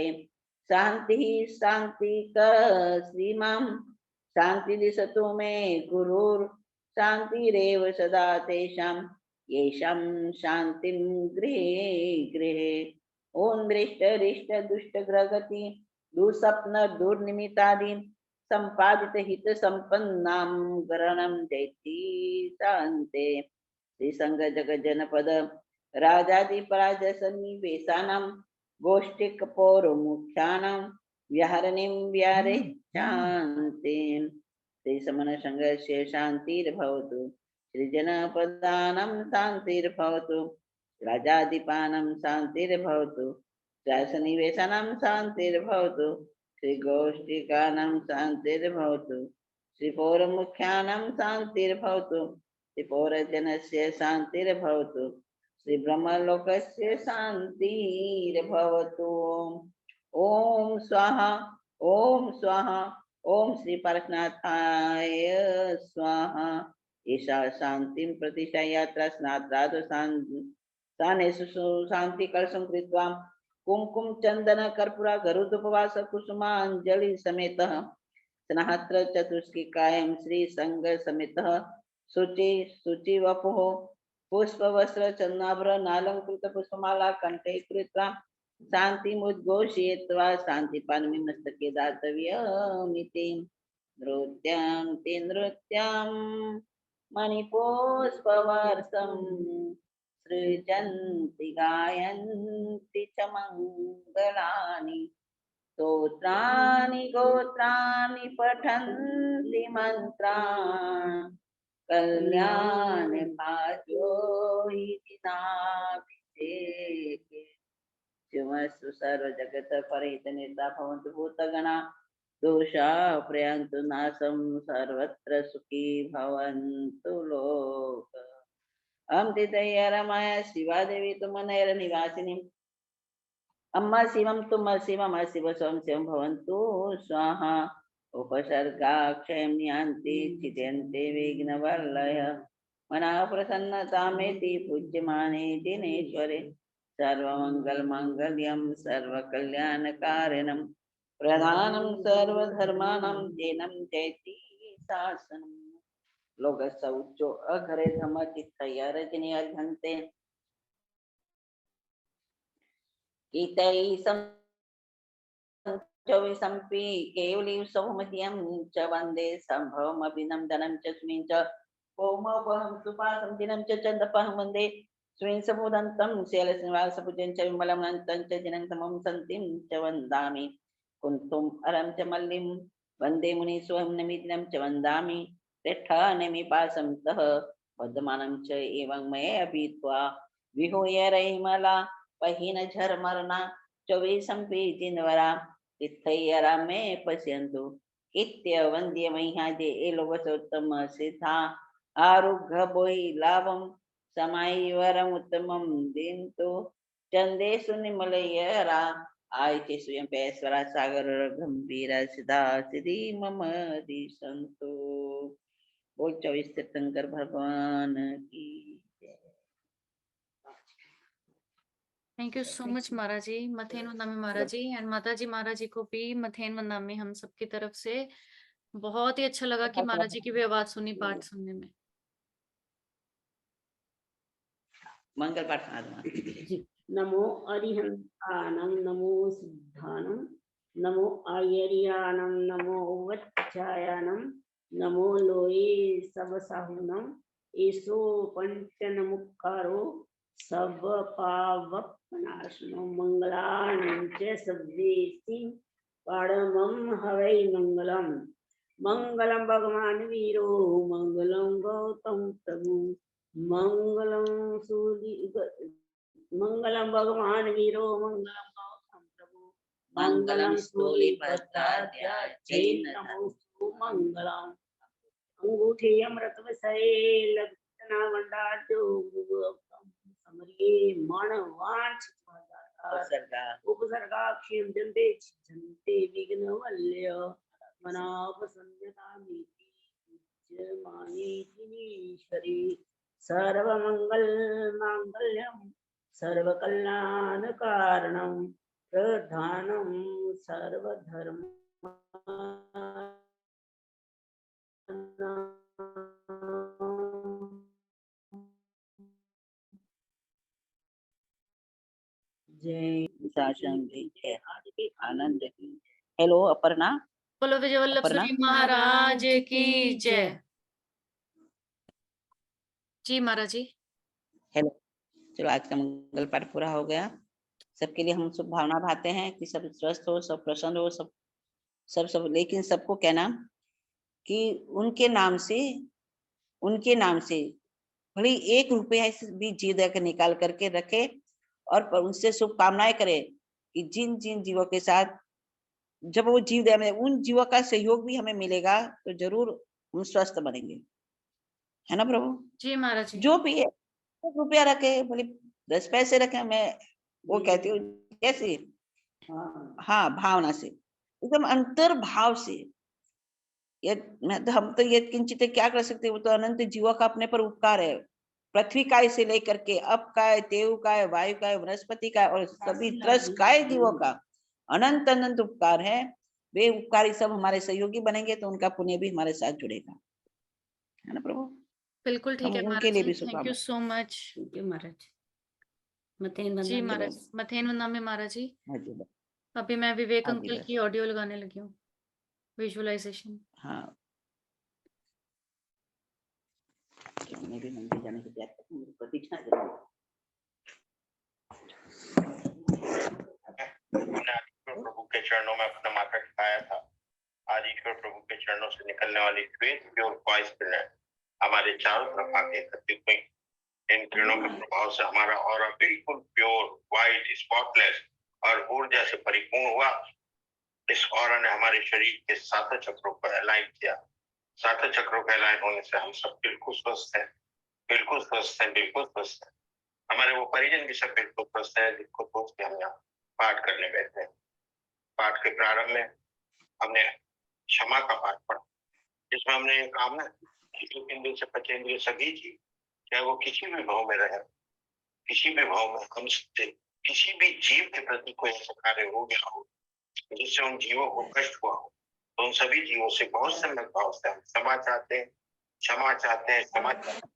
शांति शांति श्रीमां शांति दिशतु मे गुरुर शांतिरेव सदा तेषां येषां शांतिं गृहे गृहे। ओम दृष्ट रिष्ट दुष्ट ग्रगति दुःस्वप्न दुर्निमित्तादि संपादित हित संपन्नां गरणं जयति शान्ते। श्रीसंग जग जनपद राजादि पराजय सन्निवेशानां गोष्ठिक पौरमुख्यानां व्याहरणीं व्यारे शान्तिं। श्रीसमन संघर्षे शान्तिर्भवतु श्रीजनपदानां शान्तिर्भवतु राजाधिपानां शान्तिर्भवतु शासनिवेशानां शान्तिर्भवतु श्रीगोष्ठिकानां शान्तिर्भवतु श्रीपौरमुख्यानां शान्तिर्भवतु श्रीपौरजनस्य शान्तिर्भवतु श्रीब्रह्मलोकस्य शान्तिर्भवतु। ओम स्वाहा ओम स्वाहा ओम श्री पारसनाथाय स्वाहा। ईशा शांतिं प्रतिशा यात्रा स्नात्रादो स्थानेषु शांति कलशं कृत्वा कुमकुम चंदन कर्पूर गरुदुपवास कुसुमांजलि समेतः स्नात्र चतुष्किकायं श्री संग समेतः शुचि शुचि वपुः पुष्प वस्त्र चंदनाभ्र नालंकृत पुष्पमाला कंठे कृत्वा शान्तिमुद्घोषयित्वा शान्तिपाणिं मस्तके दातव्यमिति। नृत्यं ते नृत्यं मणिपुष्पवर्षं सृजन्ति गायन्ति च मङ्गलानि स्तोत्राणि गोत्राणि पठन्ति मन्त्रान् कल्याण भाजो हि नाभिषेके। शिवस्तु सर्व जगत परिहित निर्दा भवन्तु भूतगणा दोषा प्रयान्तु नाशं सर्वत्र सुखी भवन्तु लोक। अहं तितय्य रमाय शिवा देवी तुमनैर निवासिनी अम्मा शिवम तुम शिवम शिव स्वं शिवं भवन्तु स्वाहा। उपसर्गाक्षयं यान्ति चिद्यन्ते विघ्नवल्लय मनः प्रसन्नतामेति पूज्यमाने दिनेश्वरे सर्वमङ्गलमाङ्गल्यं सर्वकल्याणकारिणं प्रधानं सर्वधर्माणां तेनं जयति शासनम्। लोकस्य उच्चो अघरे धम्मचित्तया रजनी अर्घन्ते गीतैः चौविसंपि केवली सौमह्यं च वन्दे सम्भवमभिनन्दनं च स्मिन् च ओमोपहं सुपासं दिनं च चन्दपहं वन्दे स्मिन् समुदन्तं शैलश्रीनिवासपूज्यं च विमलमनन्तं च जिनं समं सन्तिं च वन्दामि कुन्तुम् अरं च मल्लिं वन्दे मुनीश्वरं नमिदिनं च वन्दामि तिष्ठन्निपासं तः वर्धमानं च एवं मये अभित्वा विहूय रैमला पहिन झरमरना चौविसंपि जिनवरा तिथयरा में पश्यन्तु इत्य वन्द्य मह्यादे एलोवसोत्तम सिद्धा आरुघ्य बोहि लाभं समायवरम उत्तमं दिन्तु चंदेषु निमलयरा आयते स्वयं पेश्वरा सागर गंभीर सिद्धा सिद्धि मम दिशन्तु। बोल 24 तीर्थंकर भगवान की। थैंक यू सो मच महाराज जी, मथेन वंदामी महाराज जी एंड माता जी महाराज जी को भी मथेन वंदामी हम सबकी तरफ से। बहुत ही अच्छा लगा कि महाराज जी की भी आवाज सुनी पाठ सुनने में। मंगल पाठ। नमो अरिहंतानं नमो सिद्धानं नमो आयर्यानं नमो वच्चायानं नमो लोये सबसाहुनं ईसो पंचनमुक्कारो सब पावपनाशनो मंगलानं च सब्देति पाडमं हवै मंगलम। मंगलम भगवान वीरो मंगलम गौतम प्रभु मंगलम मंगलम भगवान वीरो मंगलम गौतम प्रभु मंगलम स्थूलिभद्राद्याजै नमोस्तु मंगलम। अंगूठे अमृत वसये लग्ना मंडाजो समरिये मानवांच उपसर्गाक्षिं जन्ते विघ्नवल्य मनापसन्यतामिति पूज्यमानेतिनीश्वरी सर्वमंगल मांगल्यं सर्वकल्याणकारणं प्रधानं सर्वधर्म जय शासन की जय, आदि आनंद की। हेलो अपर्णा। बोलो विजय वल्लभ अपर्णा? सूरी महाराज की जय। जी महाराज जी। हेलो, चलो आज का मंगल पाठ पूरा हो गया। सबके लिए हम शुभ भावना भाते हैं कि सब स्वस्थ हो, सब प्रसन्न हो, सब लेकिन सबको कहना कि उनके नाम से भले 1 रुपया भी जी देकर निकाल करके रखे और उनसे शुभकामनाएं करे कि जिन जिन जीवों के साथ जब वो जीव दया में उन जीवों का सहयोग भी हमें मिलेगा तो जरूर हम स्वस्थ बनेंगे, है ना प्रभु? जी महाराज जी। जो भी है 1 रुपया रखे, भले 10 पैसे रखे, मैं वो कहती हूँ कैसे, हाँ भावना से, एकदम अंतर भाव से। ये मैं तो हम तो ये किंचित क्या कर सकते, वो तो अनंत जीवों का अपने पर उपकार है। पृथ्वी काय से लेकर के अप काय, देव काय, वायु काय, वनस्पति काय और सभी त्रस काय जीवों का अनंत अनंत उपकार है। वे उपकारी सब हमारे सहयोगी बनेंगे तो उनका पुण्य भी हमारे साथ जुड़ेगा, है ना प्रभु? बिल्कुल ठीक हम है उनके महाराज लिए जी, भी थैंक यू शुभकामनाएं। सो मच। महाराज मतेन जी वंदना महाराज, मथेन वंदना महाराज जी। हाँ जी, अभी मैं विवेक आगे अंकल बस। की ऑडियो लगाने लगी हूँ, विजुअलाइजेशन। हाँ, मैं भी मंदिर जाने की तैयारी करती हूँ, प्रतीक्षा करूंगी। हमने आदिश्वर प्रभु के चरणों में अपना माथा टिकाया था। आदिश्वर प्रभु के चरणों से निकलने वाली श्वेत प्योर वॉइस किरण हमारे चारों तरफ आके एकत्रित हुई। इन किरणों के प्रभाव से हमारा ऑरा बिल्कुल प्योर, वाइट, स्पॉटलेस और ऊर्जा से परिपूर्ण हुआ। इस ऑरा ने हमारे शरीर के 7 चक्रों को अलाइन किया। 7 चक्रों के अलाइन होने से हम सब बिल्कुल स्वस्थ हैं, बिल्कुल स्वस्थ हैं, बिल्कुल स्वस्थ हैं। हमारे वो परिजन भी सब बिल्कुल स्वस्थ हैं जिनको सोच के हम यहाँ पाठ करने बैठे हैं। पाठ के प्रारंभ में हमने क्षमा का पाठ पढ़ा, जिसमें हमने ये कामना की कि इंद्रिय से पंचेंद्रिय सभी जीव, चाहे वो किसी भी भाव में रहे, किसी भी भाव में हमसे किसी भी जीव के प्रति कोई ऐसा कार्य हो गया हो जिससे उन जीवों को कष्ट हुआ हो, तो उन सभी जीवों से बहुत सम्यक भाव से हम क्षमा चाहते हैं, क्षमा चाहते हैं, क्षमा चाहते हैं।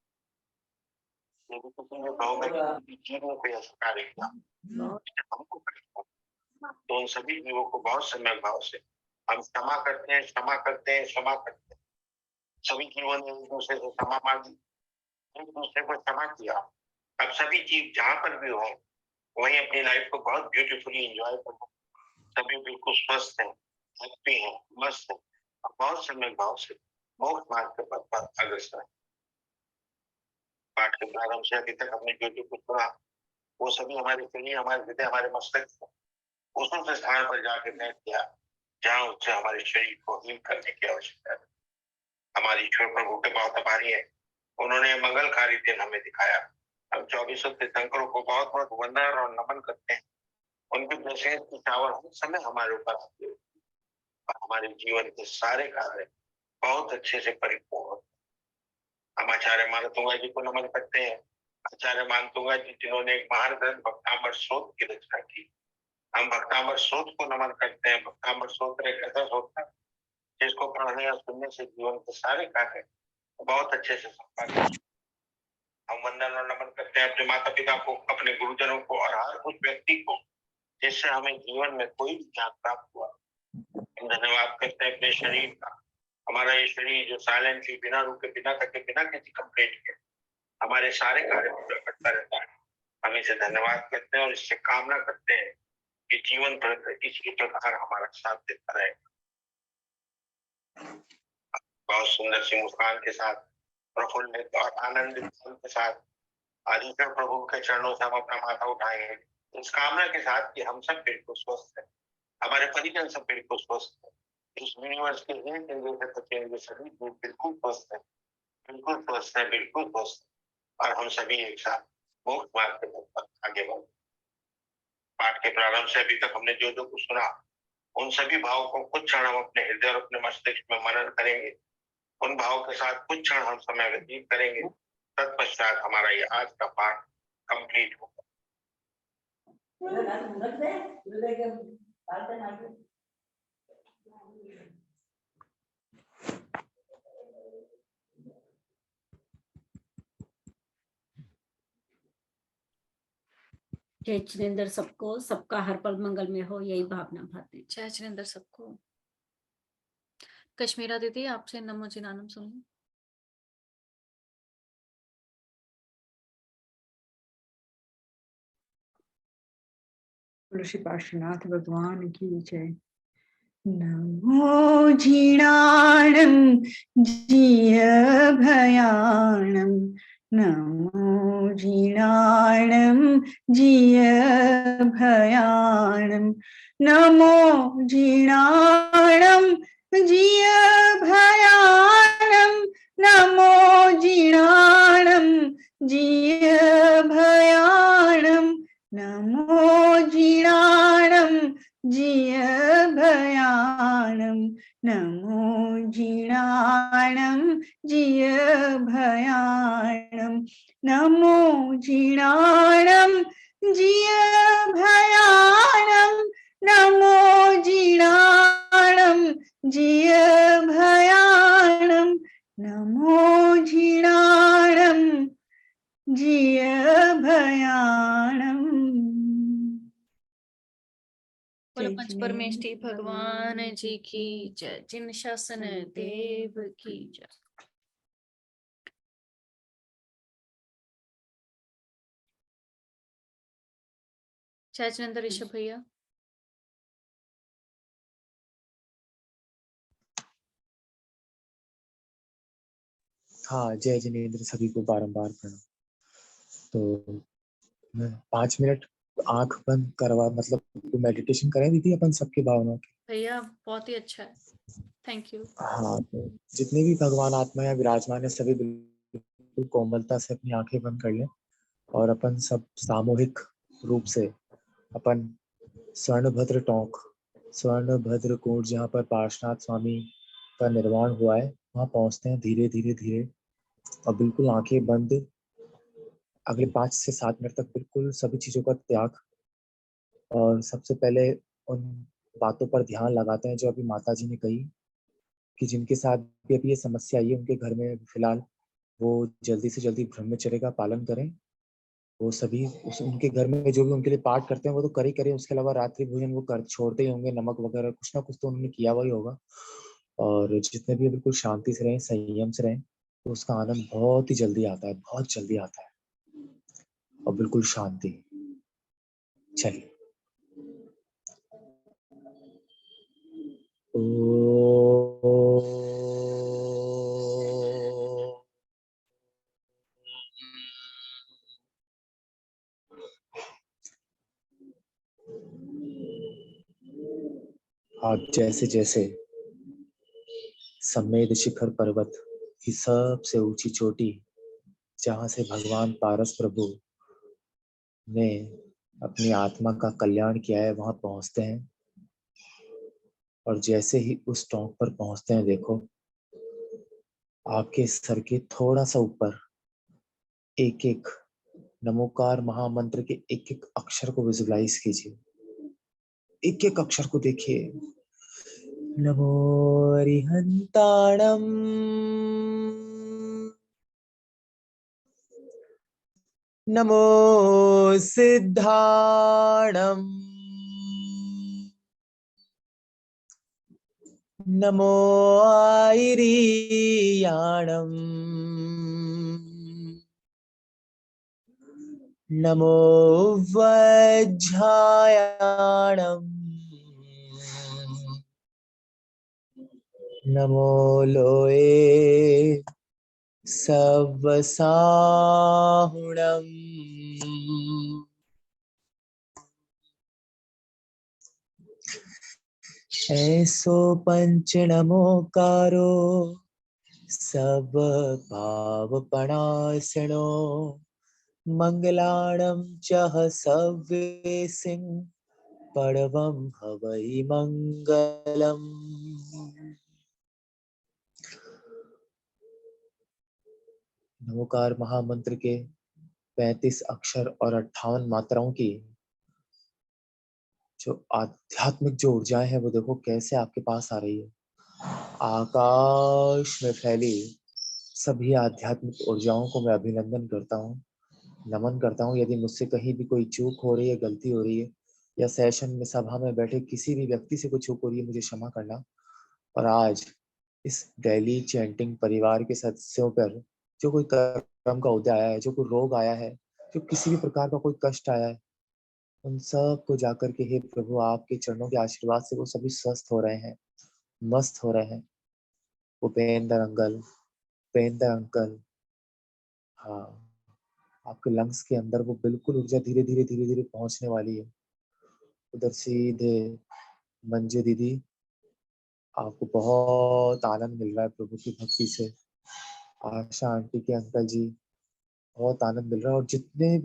यदि किसी भी भाव में किसी भी जीव ने कोई ऐसा कार्य किया जिससे हमको कष्ट हुआ, तो उन सभी जीवों को बहुत सम्यक भाव से हम क्षमा करते हैं, क्षमा करते हैं, क्षमा करते हैं। सभी जीवों ने एक दूसरे से क्षमा मांगी, एक दूसरे को क्षमा किया। अब सभी जीव जहां पर भी हो वहीं अपनी लाइफ को बहुत ब्यूटीफुली एंजॉय करो। सभी बिल्कुल स्वस्थ हैं, हैप्पी हैं, मस्त हैं और बहुत सम्यक भाव से मोक्ष मार्ग के पथ पर अग्रसर हैं। पाठ के प्रारंभ से अभी तक हमने जो जो कुछ सुना वो सभी हमारे शरीर, हमारे हृदय, हमारे मस्तिष्क उस स्थान पर जाके बैठ गया जहाँ उससे हमारे शरीर को हील करने की आवश्यकता है। हमारी ईश्वर प्रभु के बहुत आभारी है, उन्होंने मंगलकारी दिन हमें दिखाया। हम 24 तीर्थंकरों को बहुत बहुत वंदन और नमन करते हैं। उनके ब्लेसिंग्स की शावर हर समय हमारे ऊपर आती है और हमारे जीवन के सारे कार्य बहुत अच्छे से परिपूर्ण होते हैं। हम आचार्य मानतुंगा जी को नमन करते हैं। आचार्य मानतुंगा जी जिन्होंने एक महान ग्रंथ भक्तामृत स्तोत्र की रचना की, हम भक्तामृत स्तोत्र को नमन करते हैं। भक्तामृत स्तोत्र एक ऐसा स्तोत्र है जिसको पढ़ने या सुनने से जीवन के सारे कार्य बहुत अच्छे से संपादित। हम वंदन और नमन करते हैं अपने माता पिता को, अपने गुरुजनों को और हर उस व्यक्ति को जिससे हमें जीवन में कोई भी ज्ञान प्राप्त हुआ। हम धन्यवाद करते हैं अपने शरीर का। हमारा ये शरीर जो साइलेंटली बिना रुके, बिना थके, बिना किसी कंप्लेंट के हमारे सारे कार्य पूरा करता रहता है। हम इसे धन्यवाद करते हैं और इससे कामना करते हैं कि जीवन भर इसी प्रकार हमारा साथ देता रहेगा। बहुत सुंदर सी मुस्कान के साथ, प्रफुल्लित और आनंदित मन के साथ आदिश्वर प्रभु के चरणों से हम अपना माथा उठाएंगे इस कामना के साथ कि हम सब बिल्कुल स्वस्थ हैं, हमारे परिजन सब बिल्कुल स्वस्थ हैं, इस यूनिवर्स के सभी बिल्कुल स्वस्थ हैं, बिल्कुल स्वस्थ हैं, बिल्कुल स्वस्थ हैं और हम सभी एक साथ मोक्ष मार्ग के पथ पर आगे बढ़े। पाठ के प्रारंभ से अभी तक हमने जो जो कुछ सुना उन सभी भावों को कुछ क्षण हम अपने हृदय और अपने मस्तिष्क में मनन करेंगे। उन भावों के साथ कुछ क्षण हम समय व्यतीत करेंगे। तत्पश्चात हमारा ये आज का पाठ कंप्लीट होगा। जय जिनेंद्र सबको, सबका हर पल मंगल में हो, यही भावना भाती। जय जिनेंद्र सबको। कश्मीरा दीदी आपसे नमो जिनानम सुनिए। तुलसी पार्श्वनाथ भगवान की जय। नमो जीणाणं जिय भयाणं, नमो जीणाणं जिय भयाणं, नमो जीणाणं जिय भयाणं, नमो जीणाणं जिय भयाणं, नमो जीणाणं जिय भयाणं, नमो जीणाणं जिय भयाणं, नमो जीणाणं जिय भयाणं, नमो जीणाणं जिय भयाणं, नमो जीणाणं जिय भयाणं। बोलो जय पंच जिनेंद्र परमेष्ठी भगवान जी की जय। जिन शासन देव की जय। जय जिनेंद्र ऋषभ भैया। हाँ, जय जिनेंद्र सभी को बारंबार प्रणाम। तो मैं 5 मिनट आंख बंद करवा मतलब मेडिटेशन करें दीदी अपन सबकी भावनाओं की। भैया बहुत ही अच्छा है, थैंक यू। हाँ, तो जितने भी भगवान आत्मा या विराजमान है सभी बिल्कुल कोमलता से अपनी आंखें बंद कर लें और अपन सब सामूहिक रूप से अपन स्वर्णभद्र टोंक, स्वर्णभद्र कूट जहाँ पर पार्श्वनाथ स्वामी का निर्माण हुआ है वहाँ पहुँचते हैं धीरे धीरे धीरे और बिल्कुल आंखें बंद। अगले 5 से 7 मिनट तक बिल्कुल सभी चीजों का त्याग और सबसे पहले उन बातों पर ध्यान लगाते हैं जो अभी माता जी ने कही कि जिनके साथ भी अभी ये समस्या आई है उनके घर में फिलहाल वो जल्दी से जल्दी ब्रह्मचर्य का पालन करें। वो सभी उनके घर में जो भी उनके लिए पाठ करते हैं वो तो कर ही करें, उसके अलावा रात्रि भोजन वो कर छोड़ते ही होंगे, नमक वगैरह कुछ ना कुछ तो उन्होंने किया हुआ ही होगा। और जितने भी बिल्कुल शांति से रहें, संयम से रहें, तो उसका आनंद बहुत ही जल्दी आता है, बहुत जल्दी आता है और बिल्कुल शांति। चलिए आप जैसे जैसे समेद शिखर पर्वत की सबसे ऊंची चोटी जहां से भगवान पारस प्रभु ने अपनी आत्मा का कल्याण किया है वहां पहुंचते हैं और जैसे ही उस टॉप पर पहुंचते हैं देखो आपके सर के थोड़ा सा ऊपर एक एक नमोकार महामंत्र के एक एक अक्षर को विजुलाइज कीजिए, एक एक अक्षर को देखिए। नमो अरिहंताणम, नमो सिद्धाणम, नमो आयरियाणम, नमो वज्झायाणम, नमो लोए सवसाहुणम, ऐसो पंच नमोकारो सब पाव पणासनो, मंगलाणं चह सव्येसिं पड़वम हवै मंगलम। नमोकार महामंत्र के 35 अक्षर और 58 मात्राओं की जो आध्यात्मिक जो ऊर्जाएं हैं वो देखो कैसे आपके पास आ रही है। आकाश में फैली सभी आध्यात्मिक ऊर्जाओं को मैं अभिनंदन करता हूँ, नमन करता हूँ। यदि मुझसे कहीं भी कोई चूक हो रही है, गलती हो रही है, या सेशन में सभा में बैठे किसी भी व्यक्ति से कोई चूक हो रही है, मुझे क्षमा करना। और आज इस डेली चैंटिंग परिवार के सदस्यों पर जो कोई कर्म का उदय आया है, जो कोई रोग आया है, जो किसी भी प्रकार का कोई कष्ट आया है, उन सब को जाकर के हे प्रभु आपके चरणों के आशीर्वाद से वो सभी स्वस्थ हो रहे हैं, मस्त हो रहे हैं। उपेंद्र अंकल, उपेंद्र अंकल, हाँ, आपके लंग्स के अंदर वो बिल्कुल ऊर्जा धीरे धीरे धीरे धीरे पहुंचने वाली है। उधर सीधे मंजू दीदी, आपको बहुत आनंद मिल रहा है प्रभु की भक्ति से। आशा आंटी के अंकल जी, बहुत आनंद मिल रहा है। और जितने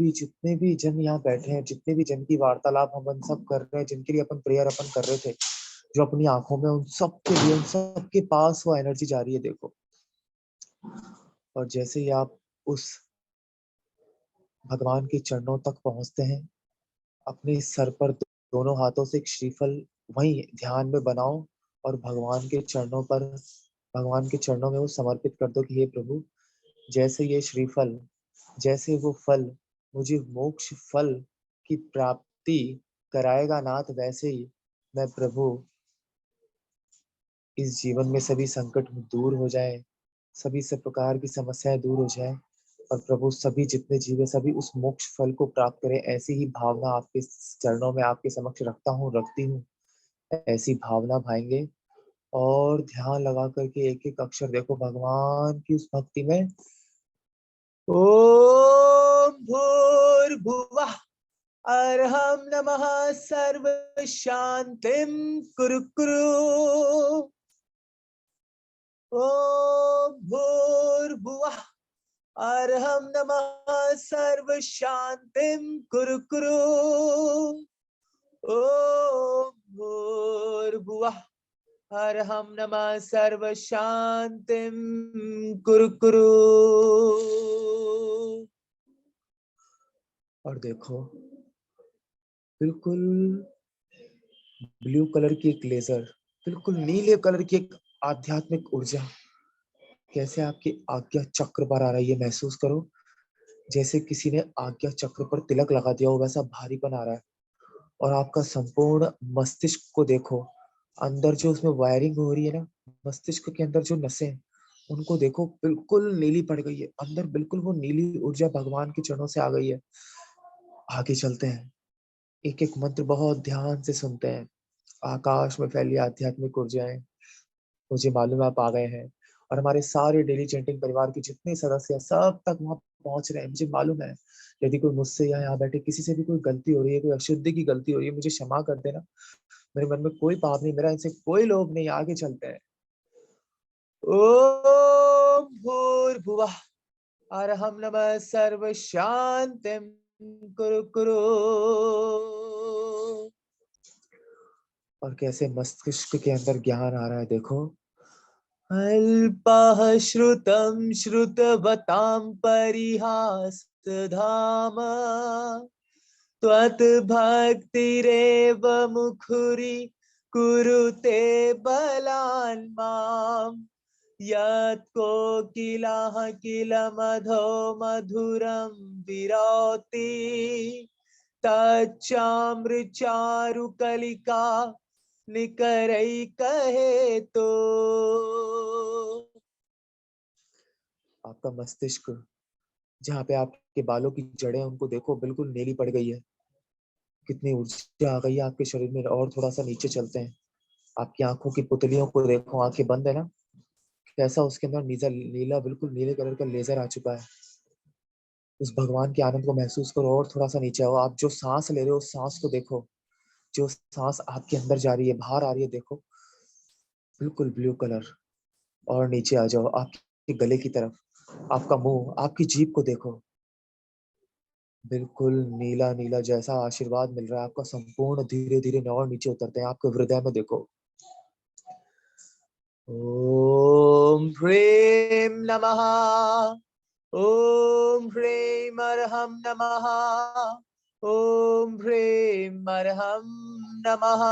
भी जन यहाँ बैठे हैं, जितने भी जन की वार्तालाप हम सब कर रहे हैं, जिनके लिए अपन प्रेयर अपन कर रहे थे, जो अपनी आंखों में, उन सब के लिए, उन सब के पास वो एनर्जी जा रही है देखो। और जैसे ही आप उस भगवान के चरणों तक पहुंचते हैं, अपने सर पर दोनों हाथों से एक श्रीफल वहीं ध्यान में बनाओ और भगवान के चरणों पर, भगवान के चरणों में वो समर्पित कर दो कि हे प्रभु, जैसे ये श्रीफल, जैसे वो फल मुझे मोक्ष फल की प्राप्ति कराएगा नाथ, वैसे ही मैं प्रभु इस जीवन में सभी संकट दूर हो जाए, सभी सब प्रकार की समस्याएं दूर हो जाए, और प्रभु सभी जितने जीव है सभी उस मोक्ष फल को प्राप्त करें। ऐसी ही भावना आपके चरणों में आपके समक्ष रखता हूँ, रखती हूँ। ऐसी भावना भाएंगे और ध्यान लगा करके एक एक अक्षर देखो भगवान की उस भक्ति में। ओम भूर्भुवः अर्हं नमः सर्व शांतिम कुरु कुरु। ओम भूर्भुवः अर्हं नमः सर्व शांतिम कुरु कुरु। ओम भूर्भुवः अर्हं नमः सर्व शांतिम कुरु कुरु। और देखो बिल्कुल ब्लू कलर की एक लेजर, बिल्कुल नीले कलर की एक आध्यात्मिक ऊर्जा कैसे आपके आज्ञा चक्र पर आ रही है। महसूस करो जैसे किसी ने आज्ञा चक्र पर तिलक लगा दिया हो, वैसा भारीपन आ रहा है। और आपका संपूर्ण मस्तिष्क को देखो, अंदर जो उसमें वायरिंग हो रही है ना, मस्तिष्क के अंदर जो नसें हैं, उनको देखो बिल्कुल नीली पड़ गई है अंदर, बिल्कुल वो नीली ऊर्जा भगवान के चरणों से आ गई है। आगे चलते हैं, एक एक मंत्र बहुत ध्यान से सुनते हैं। आकाश में फैली आध्यात्मिक ऊर्जाएं, मुझे मालूम है आप आ गए हैं, और हमारे सारे डेली चैंटिंग परिवार के जितने सदस्य हैं सब तक वहां पहुंच रहे हैं। मुझे मालूम है यदि कोई मुझसे या यहाँ बैठे किसी से भी कोई गलती हो रही है, कोई अशुद्धि की गलती हो रही है, मुझे क्षमा कर देना। मेरे मन में कोई पाप नहीं, मेरा इनसे कोई लोभ नहीं। आगे चलते हैं। ओम भूर्भुवः अर्हं नमः सर्व शांतिम कुरु कुरु। और कैसे मस्तिष्क के अंदर ज्ञान आ रहा है देखो। अल्पः श्रुतं श्रुतवतां परिहासधाम त्वद्भक्तिरेव मुखुरी कुरुते बलान् माम् यत् कोकिलः किल मधो मधुरं विरौति तच्चामृचारुकलिका निकरै कहे तो। आपका मस्तिष्क, जहाँ पे आपके बालों की जड़ें, उनको देखो बिल्कुल नीली पड़ गई है। कितनी ऊर्जा आ गई है आपके शरीर में। और थोड़ा सा नीचे चलते हैं, आपकी आंखों की पुतलियों को देखो, आंखें बंद है ना, कैसा उसके अंदर नीला नीला बिल्कुल नीले कलर का लेजर आ चुका है। उस भगवान के आनंद को महसूस करो और थोड़ा सा नीचे आओ। आप जो सांस ले रहे हो उस सांस को देखो, जो सांस आपके अंदर जा रही है, बाहर आ रही है, देखो बिल्कुल ब्लू कलर। और नीचे आ जाओ आपके गले की तरफ, आपका मुंह, आपकी जीभ को देखो, बिल्कुल नीला नीला। जैसा आशीर्वाद मिल रहा है आपका संपूर्ण धीरे धीरे और नीचे उतरते हैं। आपके हृदय में देखो। ओम ह्रीं नमः, ओम ह्रीं अर्हं नमः, ओम ह्रीं अर्हं नमः।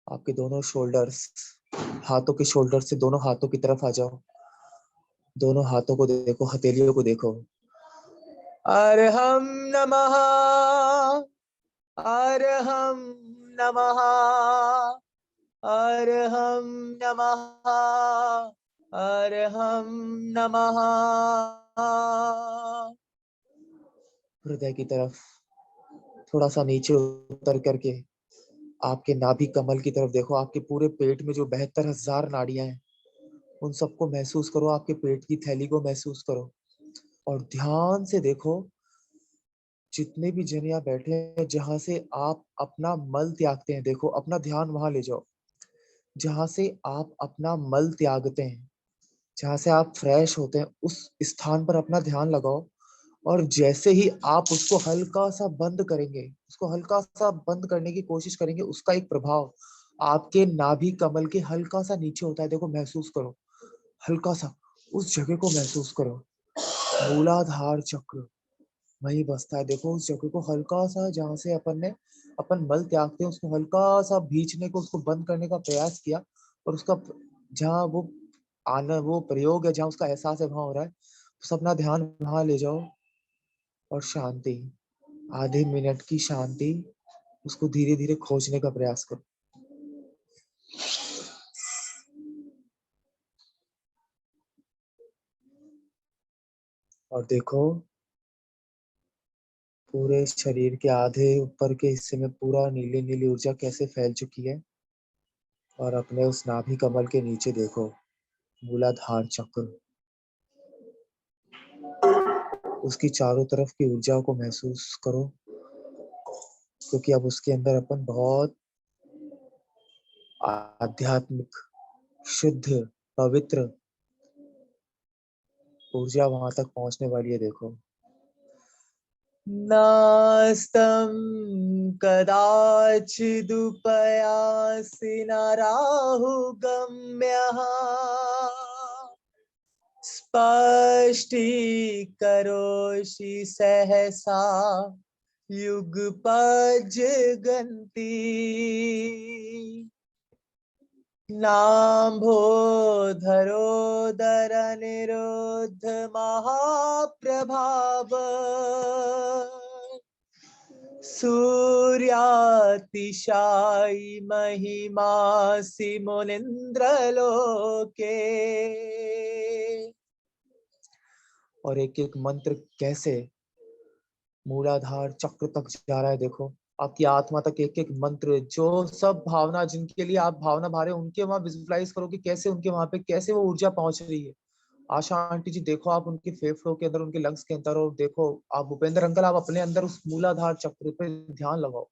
आपके दोनों शोल्डर्स, हाथों के शोल्डर से दोनों हाथों की तरफ आ जाओ। दोनों हाथों को देखो, हथेलियों को देखो। अर्हं नमः, अर्हं नमः, अर्हं नमः, अर्हं नमः। हृदय की तरफ थोड़ा सा नीचे उतर करके आपके नाभि कमल की तरफ देखो। आपके पूरे पेट में जो 72,000 नाड़ियां हैं, उन सबको महसूस करो। आपके पेट की थैली को महसूस करो और ध्यान से देखो जितने भी जन यहाँ बैठे हैं, जहां से आप अपना मल त्यागते हैं, देखो अपना ध्यान वहां ले जाओ जहां से आप अपना मल त्यागते हैं, जहां से आप फ्रेश होते हैं, उस स्थान पर अपना ध्यान लगाओ। और जैसे ही आप उसको हल्का सा बंद करेंगे, उसको हल्का सा बंद करने की कोशिश करेंगे, उसका एक प्रभाव आपके नाभि कमल के हल्का सा नीचे होता है। देखो महसूस करो, हल्का सा उस जगह को महसूस करो। मूलाधार चक्र वहीं बसता है। देखो उस जगह को हल्का सा, जहां से अपन मल त्यागते हैं, उसको हल्का सा भींचने को, उसको बंद करने का प्रयास किया। और उसका जहाँ वो आना, वो प्रयोग है, जहाँ उसका एहसास है, वहां हो रहा है। तो अपना ध्यान वहां ले जाओ और शांति, आधे मिनट की शांति, उसको धीरे धीरे खोजने का प्रयास करो। और देखो पूरे शरीर के आधे ऊपर के हिस्से में पूरा नीली नीली ऊर्जा कैसे फैल चुकी है। और अपने उस नाभि कमल के नीचे देखो मूलाधार चक्र, उसकी चारों तरफ की ऊर्जा को महसूस करो, क्योंकि अब उसके अंदर अपन बहुत आध्यात्मिक, शुद्ध, पवित्र ऊर्जा वहां तक पहुंचने वाली है। देखो नास्तं कदाचिदुपयासि न राहुगम्यः स्पष्टीकरोषि सहसा युगपज्जगन्ति नाम्भोधरोदर निरुद्ध महाप्रभाव सूर्यातिशायी महिमासि मुनीन्द्रलोके। और एक एक मंत्र कैसे मूलाधार चक्र तक जा रहा है। देखो आपकी आत्मा तक एक एक मंत्र, जो सब भावना जिनके लिए आप भावना भा रहे हो, उनके वहां विजुअलाइज करो कि कैसे उनके वहां पे कैसे वो ऊर्जा पहुंच रही है। आशा आंटी जी देखो आप उनके फेफड़ों के अंदर, उनके लंग्स के अंदर, और देखो आप भूपेंद्र अंकल, आप अपने अंदर उस मूलाधार चक्र पे ध्यान लगाओ।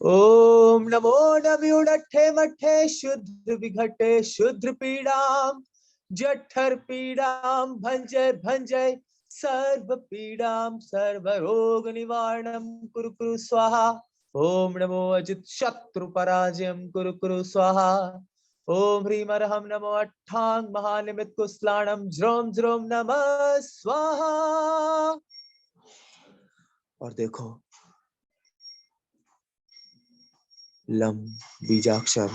ओम नमो नव्युडठे मठे शुद्ध विघटे शुद्ध पीड़ाम जठर पीड़ाम भंजय भंजय सर्व पीड़ाम सर्व रोग निवारणम कुरु कुरु स्वाहा। ओम नमो अजित शत्रु पराजयम कुरु कुरु स्वाहा। ओम ह्रीम अर्हं नमो अट्ठांग महानिमित कुस्लाणम ज्रोम ज्रोम नमः स्वाहा। और देखो लम बीजाक्षर,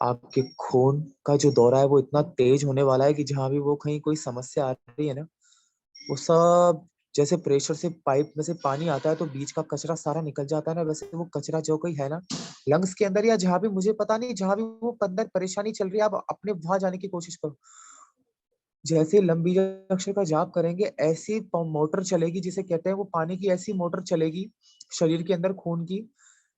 आपके खून का जो दौरा है वो इतना तेज होने वाला है कि जहां भी वो कहीं कोई समस्या आ रही है ना, वो सब जैसे प्रेशर से पाइप में से पानी आता है तो बीच का कचरा सारा निकल जाता है ना, वैसे वो कचरा जो कोई है ना लंग्स के अंदर या जहां भी, मुझे पता नहीं, जहां भी वो अंदर परेशानी चल रही है, आप अपने वहां जाने की कोशिश करो। जैसे लंबी अक्षर का जाप करेंगे, ऐसी मोटर चलेगी, जिसे कहते हैं वो पानी की ऐसी मोटर चलेगी शरीर के अंदर खून की,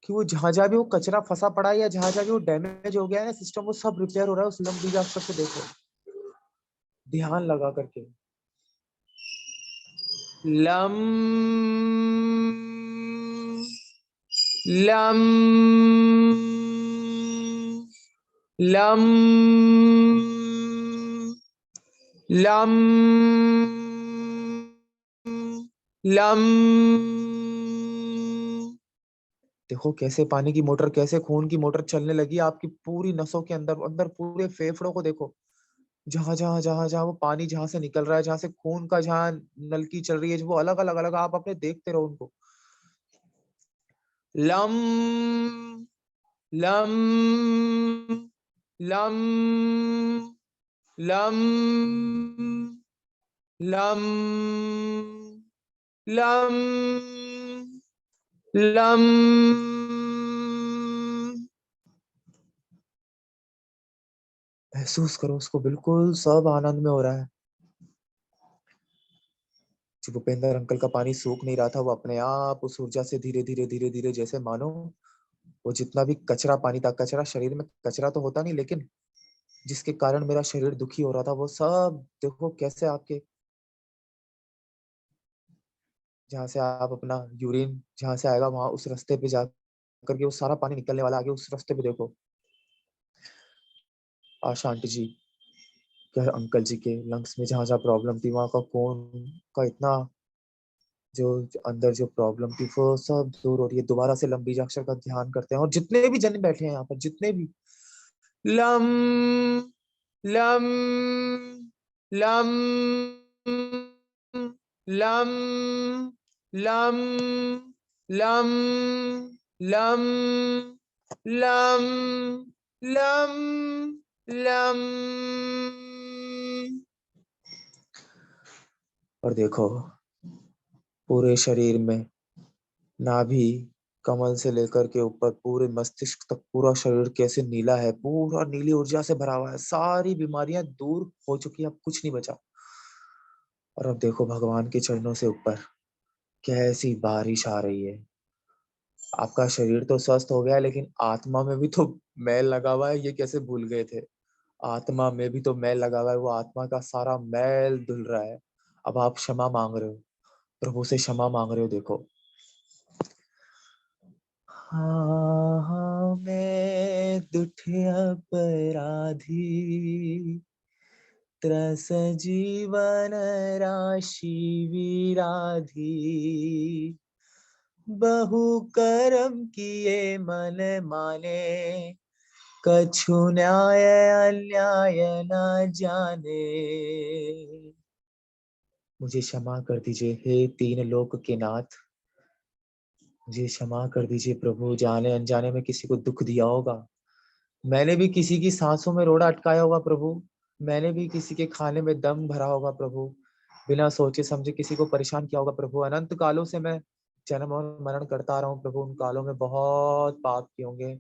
कि वो जहां जहां भी वो कचरा फंसा पड़ा है या जहां जहां भी वो डैमेज हो गया है ना सिस्टम, वो सब रिपेयर हो रहा है उस लंबी अक्षर से। देखो ध्यान लगा करके lump lump lump lump lump. देखो कैसे पानी की मोटर, कैसे खून की मोटर चलने लगी आपकी पूरी नसों के अंदर अंदर, पूरे फेफड़ों को देखो, जहां जहां जहां जहां वो पानी जहां से निकल रहा है, जहां से खून का जहां नलकी चल रही है, जो वो अलग अलग अलग आप अपने देखते रहो उनको। लं लं लं लं लं लं लं। महसूस करो उसको, बिल्कुल सब आनंद में हो रहा है। जो भूपेंद्र अंकल का पानी सूख नहीं रहा था, वो अपने आप उस ऊर्जा से धीरे धीरे धीरे धीरे, जैसे मानो वो जितना भी कचरा पानी था, कचरा शरीर में कचरा तो होता नहीं, लेकिन जिसके कारण मेरा शरीर दुखी हो रहा था, वो सब देखो कैसे आपके, जहां से आप अपना यूरिन जहां से आएगा वहां उस रास्ते पे जा करके वो सारा पानी निकलने वाला, आगे उस रास्ते पे देखो। आशा आंटी जी क्या अंकल जी के लंग्स में जहां जहां प्रॉब्लम थी, वहां का खून का इतना जो अंदर जो प्रॉब्लम थी वो सब दूर हो रही है। दोबारा से लंबी अक्षर का ध्यान करते हैं, और जितने भी जन बैठे हैं यहाँ पर, जितने भी lump lump lump lump lump lump lump lump lump lump. और देखो पूरे शरीर में, नाभि कमल से लेकर के ऊपर पूरे मस्तिष्क तक पूरा शरीर कैसे नीला है, पूरा नीली ऊर्जा से भरा हुआ है, सारी बीमारियां दूर हो चुकी है, अब कुछ नहीं बचा। और अब देखो भगवान के चरणों से ऊपर कैसी बारिश आ रही है। आपका शरीर तो स्वस्थ हो गया है, लेकिन आत्मा में भी तो मैल लगा हुआ है, ये कैसे भूल गए थे। आत्मा में भी तो मैल लगा हुआ है, वो आत्मा का सारा मैल धुल रहा है। अब आप क्षमा मांग रहे हो, प्रभु से क्षमा मांग रहे हो। देखो हाँ हाँ मैं दुख अपराधी, त्रस जीवन राशि विराधी, बहु कर्म किए मन माने, कछु न्याय अन्याय न जाने। मुझे क्षमा कर दीजिए हे तीन लोक के नाथ, मुझे क्षमा कर दीजिए प्रभु, जाने अनजाने में किसी को दुख दिया होगा, मैंने भी किसी की सांसों में रोड़ा अटकाया होगा प्रभु, मैंने भी किसी के खाने में दम भरा होगा प्रभु, बिना सोचे समझे किसी को परेशान किया होगा प्रभु। अनंत कालों से मैं जन्म और मरण करता रहा हूँ प्रभु, उन कालों में बहुत पाप किए होंगे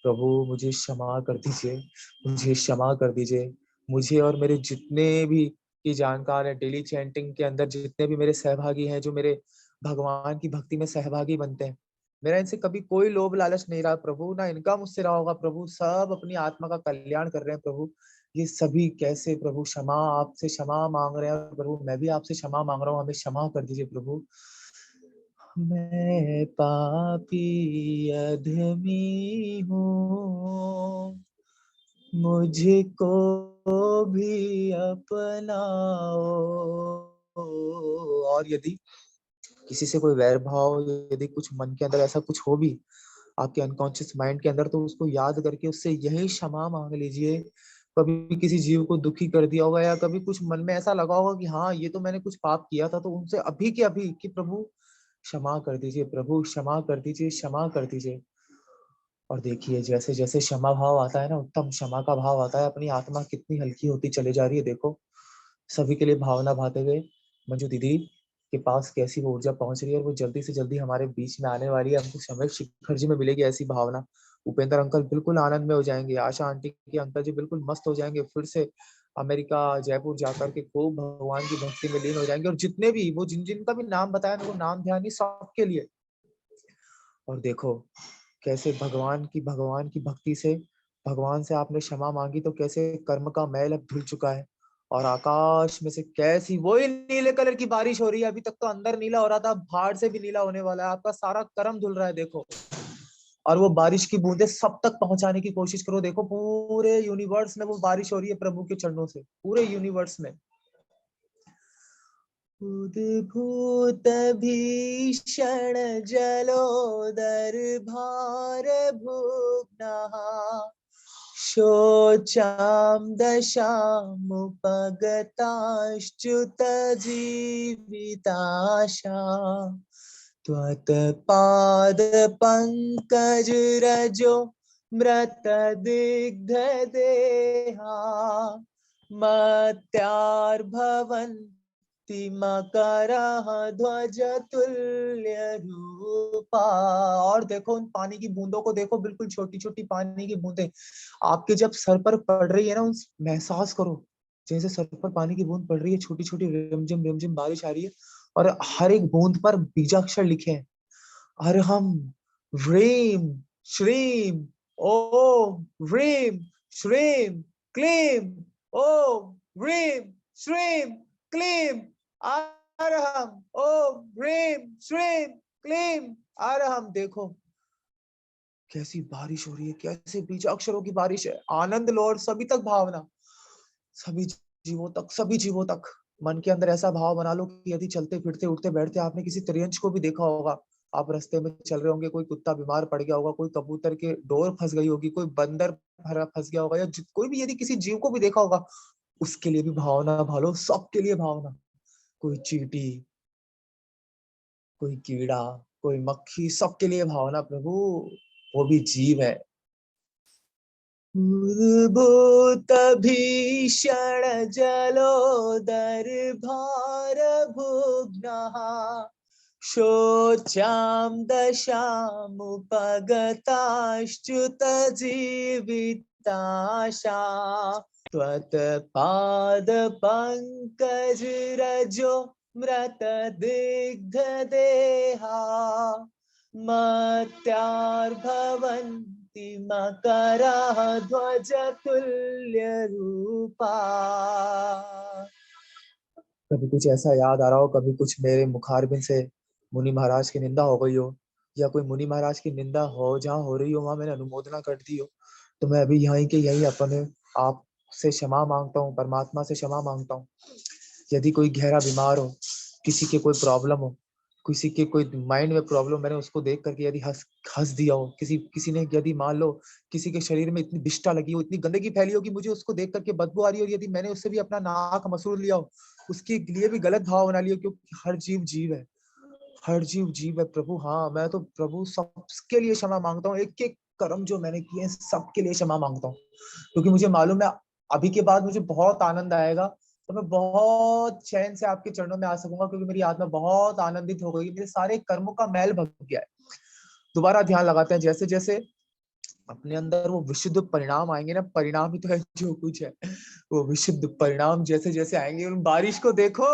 प्रभु, मुझे क्षमा कर दीजिए, मुझे क्षमा कर दीजिए। मुझे और मेरे जितने भी की जानकार है, डेली चैंटिंग के अंदर जितने भी मेरे सहभागी हैं, जो मेरे भगवान की भक्ति में सहभागी बनते हैं, मेरा इनसे कभी कोई लोभ लालच नहीं रहा प्रभु, ना इनका मुझसे रहा होगा प्रभु, सब अपनी आत्मा का कल्याण कर रहे हैं प्रभु। ये सभी कैसे प्रभु क्षमा, आपसे क्षमा मांग रहे हैं प्रभु, मैं भी आपसे क्षमा मांग रहा हूँ, हमें क्षमा कर दीजिए प्रभु। मैं पापी अधमी हूँ, मुझको भी अपनाओ। और यदि किसी से कोई वैर भाव, यदि कुछ मन के अंदर ऐसा कुछ हो भी आपके अनकॉन्शियस माइंड के अंदर, तो उसको याद करके उससे यही क्षमा मांग लीजिए। कभी किसी जीव को दुखी कर दिया होगा, या कभी कुछ मन में ऐसा लगा होगा कि हाँ ये तो मैंने कुछ पाप किया था, तो उनसे अभी के अभी कि प्रभु क्षमा कर दीजिए, प्रभु क्षमा कर दीजिए, क्षमा कर दीजिए। और देखिए जैसे जैसे क्षमा भाव आता है ना, उत्तम क्षमा का भाव आता है, अपनी आत्मा कितनी हल्की होती चली जा रही है। देखो सभी के लिए भावना भाते हुए मंजू दीदी के पास कैसी वो ऊर्जा पहुंच रही है, और वो जल्दी से जल्दी हमारे बीच में आने वाली है, हमको समय शिखर जी में मिलेगी ऐसी भावना। उपेंद्र अंकल बिल्कुल आनंद में हो जाएंगे, आशा आंटी के अंकल जी बिल्कुल मस्त हो जाएंगे, फिर से अमेरिका जयपुर जाकर के खूब भगवान की भक्ति में लीन हो जाएंगे। और जितने भी वो जिन जिन का भी नाम बताया, मेरे को नाम ध्यान नहीं, सबके लिए। और देखो कैसे भगवान की भक्ति से, भगवान से आपने क्षमा मांगी, तो कैसे कर्म का मैल अब धुल चुका है, और आकाश में से कैसी वही नीले कलर की बारिश हो रही है। अभी तक तो अंदर नीला हो रहा था, बाहर से भी नीला होने वाला है, आपका सारा कर्म धुल रहा है देखो। और वो बारिश की बूंदे सब तक पहुंचाने की कोशिश करो, देखो पूरे यूनिवर्स में वो बारिश हो रही है प्रभु के चरणों से, पूरे यूनिवर्स में। उद्भूत भीषण जलोदर भार भुग्नः, शोचां दशामुपगताश्च्युत जीविताशा, त्वत् पाद पंकज रजो मृत दिग्ध देहा मत्यार्भवन्ति मकरः ध्वज तुल्य रूपा। और देखो उन पानी की बूंदों को देखो, बिल्कुल छोटी छोटी पानी की बूंदें आपके जब सर पर पड़ रही है ना, उन महसूस करो जैसे सर पर पानी की बूंद पड़ रही है, छोटी छोटी रिमझिम रिमझिम बारिश आ रही है और हर एक बूंद पर बीजाक्षर लिखे हैं, अर्हम ह्रीम श्रीम ओम ह्रीम श्रीम क्लीम ओम ह्रीम श्रीम क्लीम अर्हम ओम ह्रीम श्रीम क्लीम अर्हम। देखो कैसी बारिश हो रही है, कैसे बीजाक्षरों की बारिश है। आनंद लो और सभी तक भावना, सभी सभी जीवों तक मन के अंदर ऐसा भाव बना लो कि यदि चलते फिरते उठते बैठते आपने किसी त्रियंच को भी देखा होगा, आप रास्ते में चल रहे होंगे, कोई कुत्ता बीमार पड़ गया होगा, कोई कबूतर के डोर फंस गई होगी, कोई बंदर फंस गया होगा, या कोई भी यदि किसी जीव को भी देखा होगा, उसके लिए भी भावना भालो, सबके लिए भावना। कोई चींटी, कोई कीड़ा, कोई मक्खी, सबके लिए भावना प्रभु, वो भी जीव है। भूत भीषण जलोदर भार भुग्नः शोचाम दशामुपगताश्च्युत जीविताशा त्वत्पाद पंकज रजो मृत दिग्ध देहा मत्यार्भवन्ति मकरः ध्वज तुल्य रूपा। कभी कुछ ऐसा याद आ रहा हो, कभी कुछ मेरे मुखारबिंद से मुनि महाराज की निंदा हो गई हो, या कोई मुनि महाराज की निंदा हो जहाँ हो रही हो वहां मैंने अनुमोदना कर दी हो, तो मैं अभी यहीं के यही अपने आप से क्षमा मांगता हूँ, परमात्मा से क्षमा मांगता हूँ। यदि कोई गहरा बीमार हो, किसी के कोई प्रॉब्लम हो, किसी के कोई माइंड में प्रॉब्लम, मैंने उसको देख करके यदि हंस दिया हो, किसी ने यदि मान लो किसी के शरीर में इतनी विष्ठा लगी हो, इतनी गंदगी फैली हो कि मुझे उसको देख करके बदबू आ रही हो, और यदि मैंने उससे भी अपना नाक मसूर लिया हो, उसके लिए भी गलत भाव बना लिया, क्योंकि हर जीव जीव है, हर जीव जीव है प्रभु। हाँ मैं तो प्रभु सबके लिए क्षमा मांगता हूँ, एक एक कर्म जो मैंने किए हैं सबके लिए क्षमा मांगता हूँ, क्योंकि मुझे मालूम है अभी के बाद मुझे बहुत आनंद आएगा, तो मैं बहुत चैन से आपके चरणों में आ सकूंगा, क्योंकि मेरी आत्मा बहुत आनंदित हो गई, मेरे सारे कर्मों का मैल भग गया है। दोबारा ध्यान लगाते हैं, जैसे जैसे अपने अंदर वो विशुद्ध परिणाम आएंगे ना, परिणाम ही तो है जो कुछ है, वो विशुद्ध परिणाम जैसे जैसे आएंगे, उन बारिश को देखो,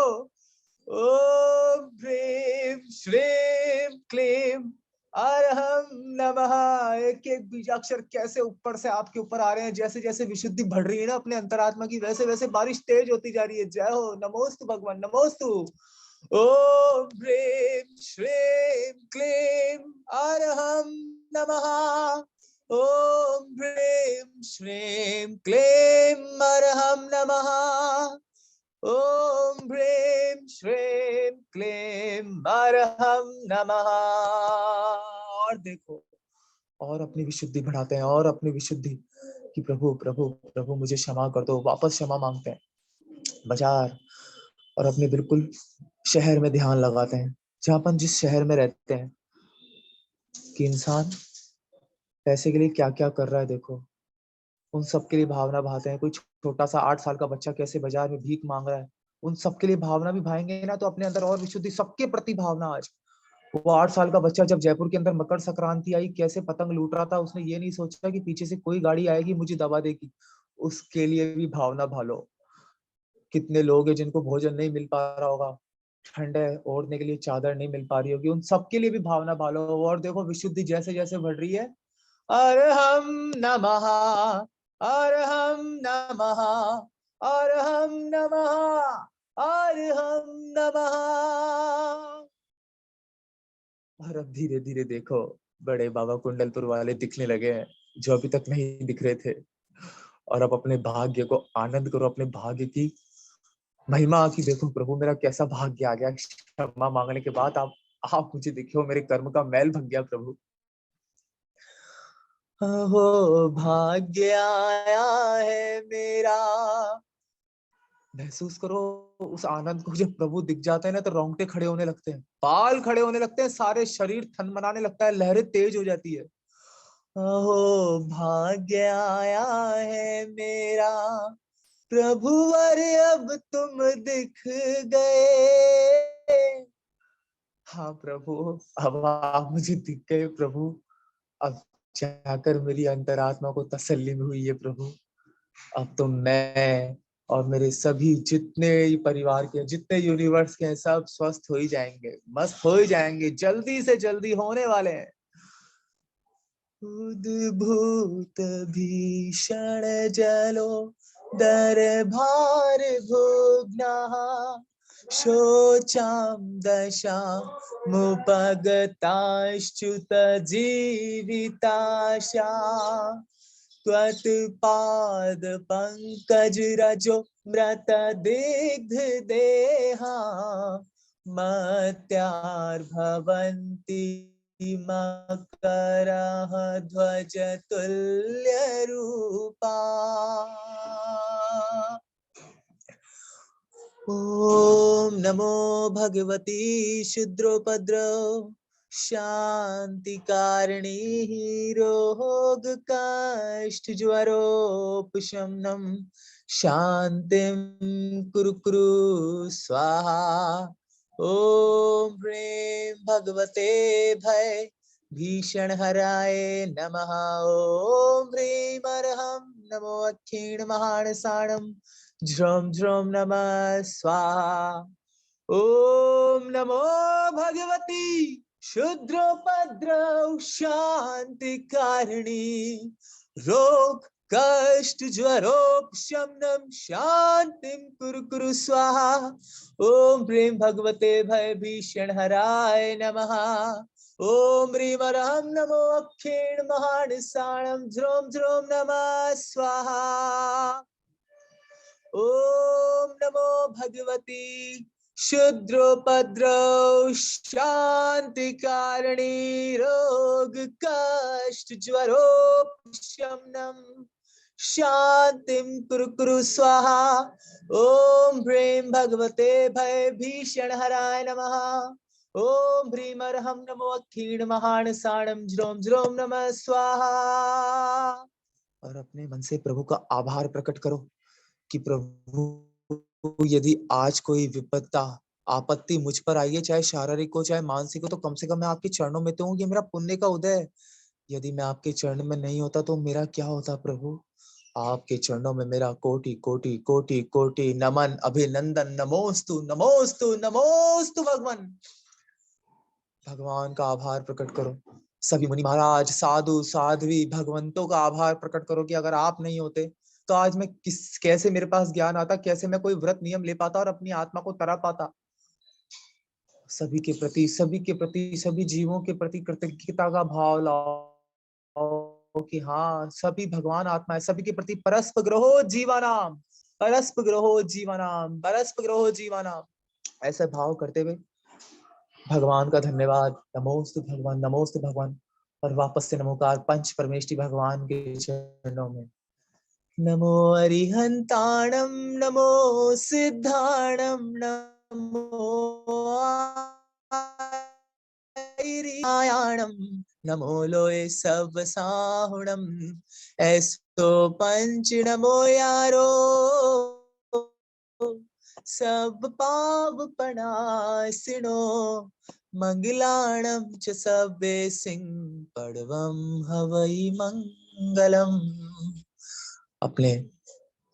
ओम ह्रीं श्रीं क्लीं अर्हं नमः, एक एक बीजाक्षर कैसे ऊपर से आपके ऊपर आ रहे हैं, जैसे जैसे विशुद्धि बढ़ रही है ना अपने अंतरात्मा की, वैसे वैसे बारिश तेज होती जा रही है। जय हो, नमोस्तु भगवान, नमोस्तु। ओम ह्रीं श्रीं क्लीं अर्हं नमः, ओम ह्रीं श्रीं क्लीं अर्हं नमः, ओम ह्रीं श्रीं क्लीं अर्हं नमः। और देखो, और अपनी विशुद्धि बढ़ाते हैं, और अपनी विशुद्धि कि प्रभु प्रभु प्रभु मुझे क्षमा कर दो, वापस क्षमा मांगते हैं। बाजार और अपने बिल्कुल शहर में ध्यान लगाते हैं, जहाँ अपन जिस शहर में रहते हैं, कि इंसान पैसे के लिए क्या क्या कर रहा है, देखो उन सब के लिए भावना बहाते हैं। कोई छोटा सा 8 साल का बच्चा कैसे बाजार में भीख मांग रहा है, उन सब के लिए भावना भी भाएंगे ना, तो अपने अंदर और विशुद्धि, सबके प्रति भावना। आज वो 8 साल का बच्चा जब जयपुर के अंदर मकर संक्रांति आई, कैसे पतंग लूट रहा था, उसने ये नहीं सोचा कि पीछे से कोई गाड़ी आएगी मुझे दबा देगी, उसके लिए भी भावना भालो। कितने लोग हैं जिनको भोजन नहीं मिल पा रहा होगा, ठंड है ओढ़ने के लिए चादर नहीं मिल पा रही होगी, उन सबके लिए भी भावना भालो। और देखो विशुद्धि जैसे जैसे बढ़ रही है, अर्हं नमः, अर्हं नमः, अर्हं नमः, अर्हं नमः। और अब धीरे धीरे देखो बड़े बाबा कुंडलपुर वाले दिखने लगे हैं, जो अभी तक नहीं दिख रहे थे। और अब अपने भाग्य को आनंद करो, अपने भाग्य की महिमा की देखो, प्रभु मेरा कैसा भाग्य आ गया, क्षमा मांगने के बाद आप मुझे दिखे हो, मेरे कर्म का मैल भग गया प्रभु। हो भाग्य आया है मेरा, महसूस करो उस आनंद को। जब प्रभु दिख जाते हैं ना तो रोंगटे खड़े होने लगते हैं, बाल खड़े होने लगते हैं, सारे शरीर थनथनाने लगता है, लहरें तेज हो जाती है। अहो भाग्य आया है मेरा, प्रभुवर अब तुम दिख गए। हाँ प्रभु, अब आप मुझे दिख गए प्रभु। अब जाकर मेरी अंतरात्मा को तसल्ली में हुई है प्रभु। अब तो मैं और मेरे सभी जितने ही परिवार के, जितने यूनिवर्स के हैं, सब स्वस्थ हो ही जाएंगे, मस्त हो ही जाएंगे, जल्दी से जल्दी होने वाले हैं। उद्भूत भीषण जलो दरबार भुग्नः, शोचां दशामुपगताश्च्युत जीविताशा, त्वत्पाद पंकज रजो मृत दिग्ध देहा, मत्यार्भवन्ति मकरः ध्वज तुल्य रूपा। ओम नमो भगवती शुद्रोपद्रव शांति कारिणी रोग कष्ट ज्वरोपशमनम शांतिं कुरु कुरु स्वाहा। ओम ह्रीं भगवते भय भीषण हराय नमः। ओम ह्रीं अर्हं नमो अक्षीण महानसाणं झ्रम झ्रम नमः स्वाहा। ओम नमो भगवती शुद्रोपद्रव शांति कारिणी रोग कष्ट ज्वरोपशमनम शांतिं कुरु कुरु स्वाहा। ओम ह्रीं भगवते भय भीषण हराय नमः। ओम ह्रीं अर्हं नमो अक्षीण महानसाणं झ्रोम झ्रोम नमः स्वाहा। ओम नमो भगवती शुद्रोपद्रव शांति कारिणी रोग कष्ट ज्वरोपशमनम शांतिं कुरु कुरु स्वाहा। ओम ह्रीं भगवते भय भीषण हराय नमः। ओम ह्रीं अर्हं नमो अक्षीण महानसाणं झ्रोम झ्रोम नमः स्वाहा। और अपने मन से प्रभु का आभार प्रकट करो कि प्रभु यदि आज कोई विपत्ता आपत्ति मुझ पर आई है, चाहे शारीरिक हो चाहे मानसिक हो, तो कम से कम मैं आपके चरणों में तो हूँ। ये मेरा पुण्य का उदय है। यदि मैं आपके चरण में नहीं होता तो मेरा क्या होता प्रभु। आपके चरणों में मेरा कोटि कोटि कोटि कोटि नमन अभिनंदन। नमोस्तु नमोस्तु नमोस्तु भगवान। भगवान का आभार प्रकट करो। सभी मुनि महाराज साधु साध्वी भगवंतों का आभार प्रकट करो कि अगर आप नहीं होते तो आज मैं कैसे मेरे पास ज्ञान आता, कैसे मैं कोई व्रत नियम ले पाता और अपनी आत्मा को तरा पाता। सभी के प्रति सभी जीवों के प्रति कृतज्ञता का भाव लाओ कि हाँ सभी भगवान आत्मा है। सभी के प्रति परस्प ग्रहो जीवानाम, परस्प ग्रहो जीवानाम, परस्प ग्रहो जीवानाम, ऐसे भाव करते हुए भगवान का धन्यवाद। नमोस्तु भगवान, नमोस्तु भगवान। और वापस से नमोकार पंच परमेष्टि भगवान के चरणों में। नमो अरिहंताणं नमो सिद्धाणं नमो आयाणं नमो लोय सब साहुणं ऐसो पंच नमो यारो सब पाप पणासिनो मंगलाणं च सब्बे सिंह पड़वम हवै मंगलम। अपने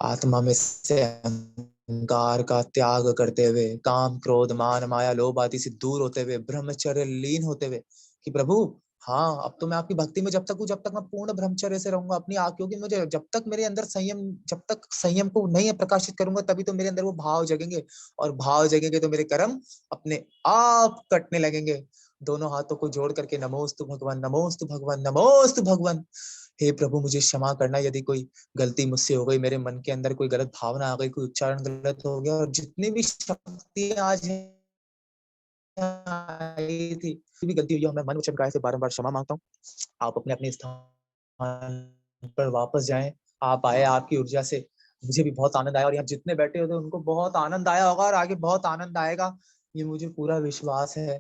आत्मा में से अहंकार का त्याग करते हुए, काम क्रोध मान माया लोभ आदि से दूर होते हुए, ब्रह्मचर्य लीन होते हुए कि प्रभु हाँ अब तो मैं आपकी भक्ति में जब तक हूँ, जब तक मैं पूर्ण ब्रह्मचर्य से रहूंगा अपनी क्योंकि मुझे जब तक मेरे अंदर संयम, जब तक संयम को नहीं प्रकाशित करूंगा तभी तो मेरे अंदर वो भाव जगेंगे, और भाव जगेंगे तो मेरे कर्म अपने आप कटने लगेंगे। दोनों हाथों को जोड़ करके नमोस्तु भगवान, नमोस्तु भगवान, नमोस्तु भगवान। हे प्रभु मुझे क्षमा करना यदि कोई गलती मुझसे हो गई, मेरे मन के अंदर कोई गलत भावना आ गई, कोई उच्चारण गलत हो गया, और जितनी भी शक्तियां आज आई थी भी गलती हुई हो, मैं मन वचन काया से बारंबार क्षमा मांगता हूँ। आप अपने अपने स्थान पर वापस जाएं। आप आए, आपकी ऊर्जा से मुझे भी बहुत आनंद आया और यहाँ जितने बैठे होते उनको बहुत आनंद आया होगा और आगे बहुत आनंद आएगा, ये मुझे पूरा विश्वास है।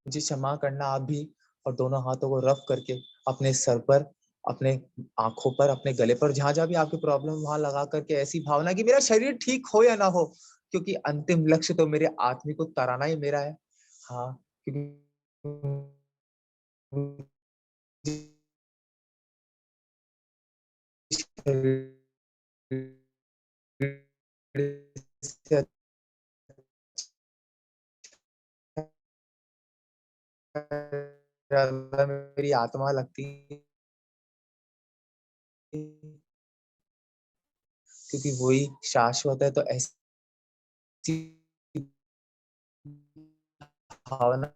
मुझे क्षमा करना आप भी, और दोनों हाथों को रफ करके अपने सर पर, अपने आंखों पर, अपने गले पर, जहां जहां भी आपकी प्रॉब्लम वहां लगा करके ऐसी भावना कि मेरा शरीर ठीक हो या ना हो, क्योंकि अंतिम लक्ष्य तो मेरे आत्मा को तराना ही मेरा है। हाँ, क्योंकि ज्यादा मेरी आत्मा लगती है, क्योंकि वही शाश्वत है। तो ऐसी भावना